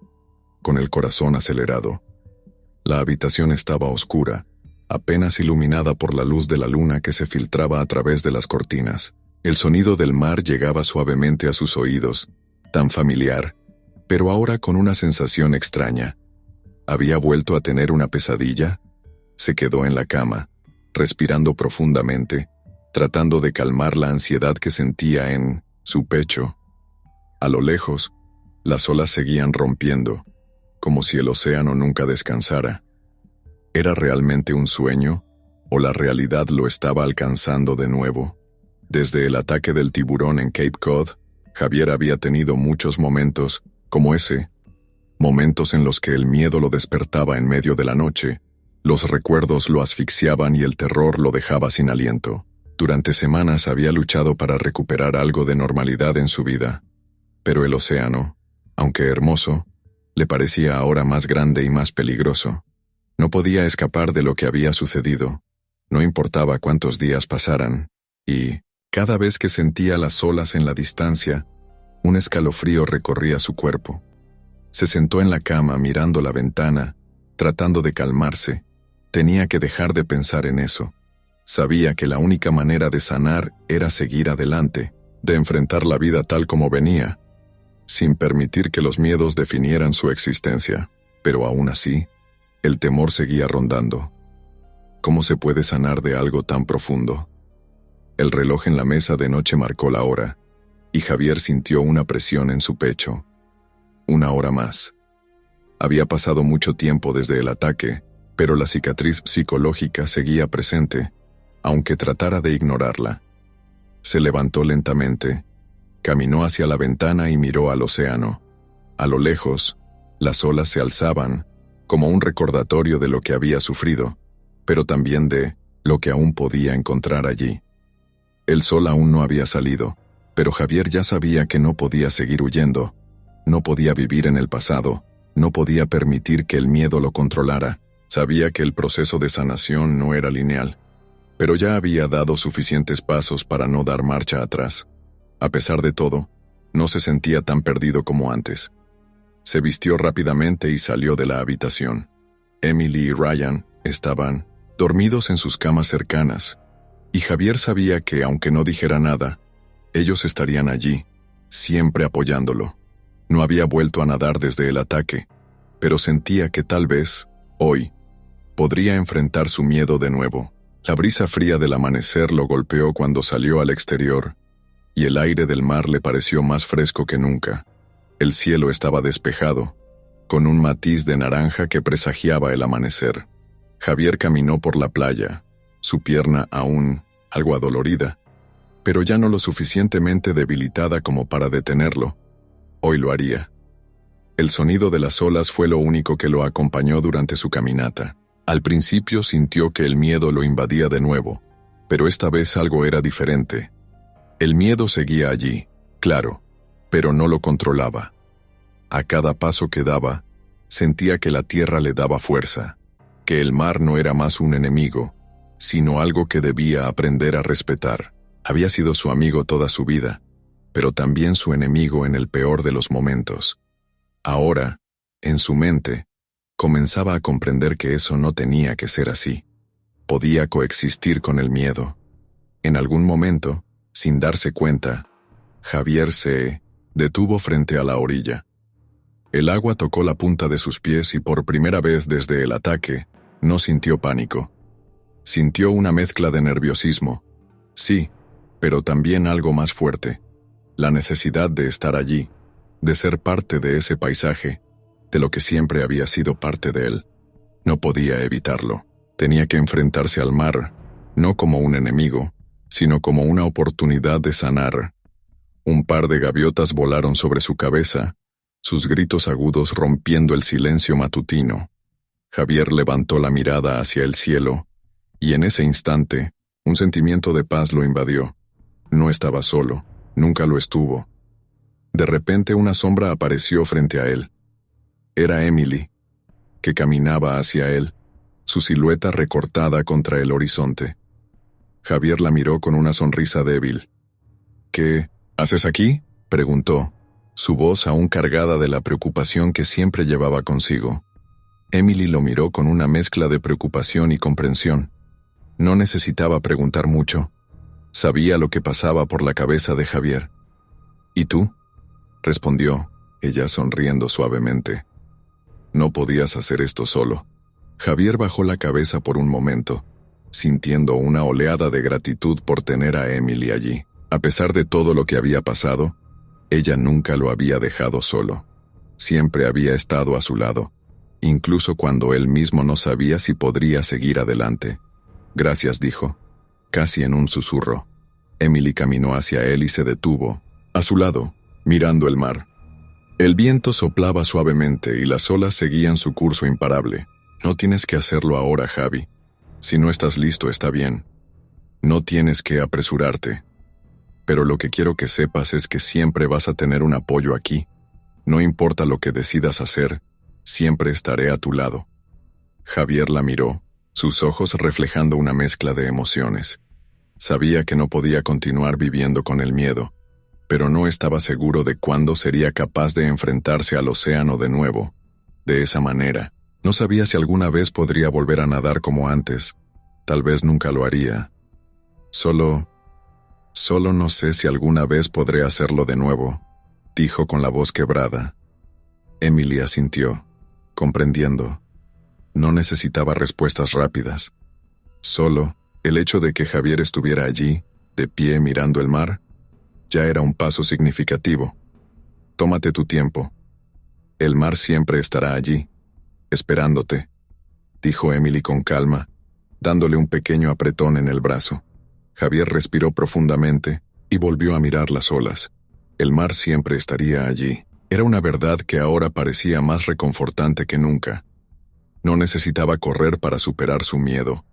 con el corazón acelerado. La habitación estaba oscura, apenas iluminada por la luz de la luna que se filtraba a través de las cortinas. El sonido del mar llegaba suavemente a sus oídos, tan familiar, pero ahora con una sensación extraña. ¿Había vuelto a tener una pesadilla? Se quedó en la cama, respirando profundamente, tratando de calmar la ansiedad que sentía en su pecho. A lo lejos, las olas seguían rompiendo, como si el océano nunca descansara. ¿Era realmente un sueño, o la realidad lo estaba alcanzando de nuevo? Desde el ataque del tiburón en Cape Cod, Javier había tenido muchos momentos como ese, momentos en los que el miedo lo despertaba en medio de la noche, los recuerdos lo asfixiaban y el terror lo dejaba sin aliento. Durante semanas había luchado para recuperar algo de normalidad en su vida, pero el océano, aunque hermoso, le parecía ahora más grande y más peligroso. No podía escapar de lo que había sucedido, no importaba cuántos días pasaran, y, cada vez que sentía las olas en la distancia, un escalofrío recorría su cuerpo. Se sentó en la cama mirando la ventana, tratando de calmarse. Tenía que dejar de pensar en eso. Sabía que la única manera de sanar era seguir adelante, de enfrentar la vida tal como venía, sin permitir que los miedos definieran su existencia. Pero aún así, el temor seguía rondando. ¿Cómo se puede sanar de algo tan profundo? El reloj en la mesa de noche marcó la hora, y Javier sintió una presión en su pecho. Una hora más. Había pasado mucho tiempo desde el ataque, pero la cicatriz psicológica seguía presente, aunque tratara de ignorarla. Se levantó lentamente, caminó hacia la ventana y miró al océano. A lo lejos, las olas se alzaban, como un recordatorio de lo que había sufrido, pero también de lo que aún podía encontrar allí. El sol aún no había salido, pero Javier ya sabía que no podía seguir huyendo, no podía vivir en el pasado, no podía permitir que el miedo lo controlara. Sabía que el proceso de sanación no era lineal. pero ya había dado suficientes pasos para no dar marcha atrás. A pesar de todo, no se sentía tan perdido como antes. Se vistió rápidamente y salió de la habitación. Emily y Ryan estaban dormidos en sus camas cercanas, y Javier sabía que, aunque no dijera nada, ellos estarían allí, siempre apoyándolo. No había vuelto a nadar desde el ataque, pero sentía que tal vez, hoy, podría enfrentar su miedo de nuevo. La brisa fría del amanecer lo golpeó cuando salió al exterior, y el aire del mar le pareció más fresco que nunca. El cielo estaba despejado, con un matiz de naranja que presagiaba el amanecer. Javier caminó por la playa, su pierna aún algo adolorida, pero ya no lo suficientemente debilitada como para detenerlo. Hoy lo haría. El sonido de las olas fue lo único que lo acompañó durante su caminata. Al principio sintió que el miedo lo invadía de nuevo, pero esta vez algo era diferente. El miedo seguía allí, claro, pero no lo controlaba. A cada paso que daba, sentía que la tierra le daba fuerza, que el mar no era más un enemigo, sino algo que debía aprender a respetar. Había sido su amigo toda su vida, pero también su enemigo en el peor de los momentos. Ahora, en su mente, comenzaba a comprender que eso no tenía que ser así. Podía coexistir con el miedo. En algún momento, sin darse cuenta, Javier se detuvo frente a la orilla. El agua tocó la punta de sus pies y por primera vez desde el ataque, no sintió pánico. Sintió una mezcla de nerviosismo, sí, pero también algo más fuerte. La necesidad de estar allí, de ser parte de ese paisaje, de lo que siempre había sido parte de él. No podía evitarlo. Tenía que enfrentarse al mar, no como un enemigo, sino como una oportunidad de sanar. Un par de gaviotas volaron sobre su cabeza, sus gritos agudos rompiendo el silencio matutino. Javier levantó la mirada hacia el cielo, y en ese instante, un sentimiento de paz lo invadió. No estaba solo, nunca lo estuvo. De repente una sombra apareció frente a él. Era Emily, que caminaba hacia él, su silueta recortada contra el horizonte. Javier la miró con una sonrisa débil. «¿Qué haces aquí?», preguntó, su voz aún cargada de la preocupación que siempre llevaba consigo. Emily lo miró con una mezcla de preocupación y comprensión. No necesitaba preguntar mucho. Sabía lo que pasaba por la cabeza de Javier. «¿Y tú?», respondió, ella sonriendo suavemente. «No podías hacer esto solo». Javier bajó la cabeza por un momento, sintiendo una oleada de gratitud por tener a Emily allí. A pesar de todo lo que había pasado, ella nunca lo había dejado solo. Siempre había estado a su lado, incluso cuando él mismo no sabía si podría seguir adelante. «Gracias», dijo, casi en un susurro. Emily caminó hacia él y se detuvo, a su lado, mirando el mar. El viento soplaba suavemente y las olas seguían su curso imparable. «No tienes que hacerlo ahora, Javi. Si no estás listo, está bien. No tienes que apresurarte. Pero lo que quiero que sepas es que siempre vas a tener un apoyo aquí. No importa lo que decidas hacer, siempre estaré a tu lado». Javier la miró, sus ojos reflejando una mezcla de emociones. Sabía que no podía continuar viviendo con el miedo, pero no estaba seguro de cuándo sería capaz de enfrentarse al océano de nuevo. De esa manera, no sabía si alguna vez podría volver a nadar como antes. Tal vez nunca lo haría. Solo no sé si alguna vez podré hacerlo de nuevo», dijo con la voz quebrada. Emily asintió, comprendiendo. No necesitaba respuestas rápidas. Solo el hecho de que Javier estuviera allí, de pie mirando el mar, ya era un paso significativo. «Tómate tu tiempo. El mar siempre estará allí, esperándote», dijo Emily con calma, dándole un pequeño apretón en el brazo. Javier respiró profundamente y volvió a mirar las olas. El mar siempre estaría allí. Era una verdad que ahora parecía más reconfortante que nunca. No necesitaba correr para superar su miedo.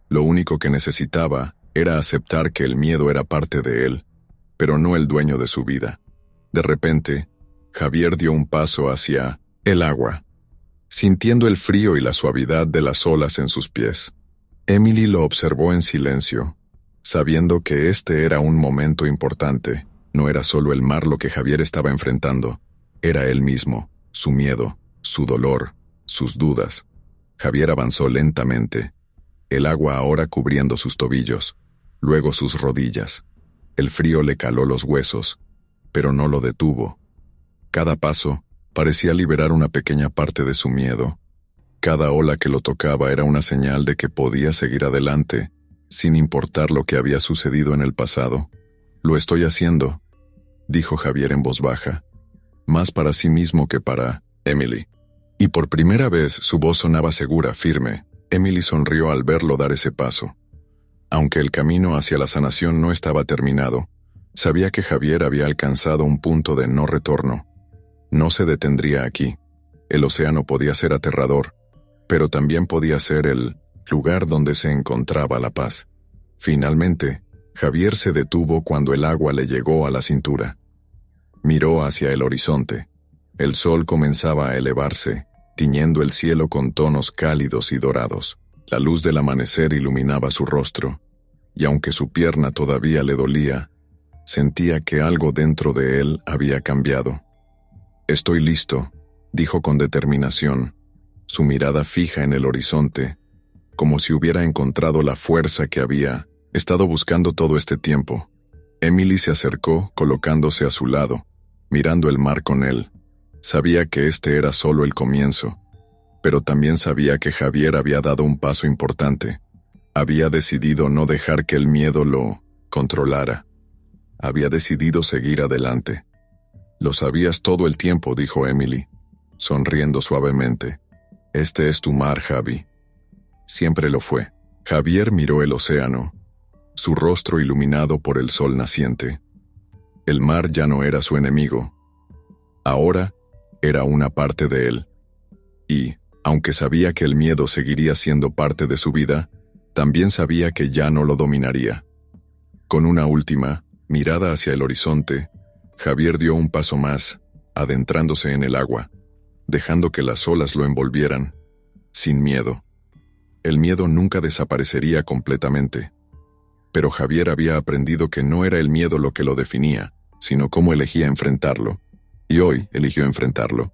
Lo único que necesitaba era aceptar que el miedo era parte de él, pero no el dueño de su vida. De repente, Javier dio un paso hacia el agua, sintiendo el frío y la suavidad de las olas en sus pies. Emily lo observó en silencio, sabiendo que este era un momento importante. No era solo el mar lo que Javier estaba enfrentando, era él mismo, su miedo, su dolor, sus dudas. Javier avanzó lentamente, el agua ahora cubriendo sus tobillos, luego sus rodillas. El frío le caló los huesos, pero no lo detuvo. Cada paso parecía liberar una pequeña parte de su miedo. Cada ola que lo tocaba era una señal de que podía seguir adelante, sin importar lo que había sucedido en el pasado. «Lo estoy haciendo», dijo Javier en voz baja, más para sí mismo que para Emily. Y por primera vez su voz sonaba segura, firme. Emily sonrió al verlo dar ese paso. Aunque el camino hacia la sanación no estaba terminado, sabía que Javier había alcanzado un punto de no retorno. No se detendría aquí. El océano podía ser aterrador, pero también podía ser el lugar donde se encontraba la paz. Finalmente, Javier se detuvo cuando el agua le llegó a la cintura. Miró hacia el horizonte. El sol comenzaba a elevarse, tiñendo el cielo con tonos cálidos y dorados. La luz del amanecer iluminaba su rostro, y aunque su pierna todavía le dolía, sentía que algo dentro de él había cambiado. «Estoy listo», dijo con determinación, su mirada fija en el horizonte, como si hubiera encontrado la fuerza que había estado buscando todo este tiempo. Emily se acercó, colocándose a su lado, mirando el mar con él. Sabía que este era solo el comienzo, pero también sabía que Javier había dado un paso importante. Había decidido no dejar que el miedo lo controlara. Había decidido seguir adelante. «Lo sabías todo el tiempo», dijo Emily, sonriendo suavemente. «Este es tu mar, Javi». Siempre lo fue. Javier miró el océano, su rostro iluminado por el sol naciente. El mar ya no era su enemigo. Ahora era una parte de él. Y, aunque sabía que el miedo seguiría siendo parte de su vida, también sabía que ya no lo dominaría. Con una última mirada hacia el horizonte, Javier dio un paso más, adentrándose en el agua, dejando que las olas lo envolvieran, sin miedo. El miedo nunca desaparecería completamente, pero Javier había aprendido que no era el miedo lo que lo definía, sino cómo elegía enfrentarlo, y hoy eligió enfrentarlo.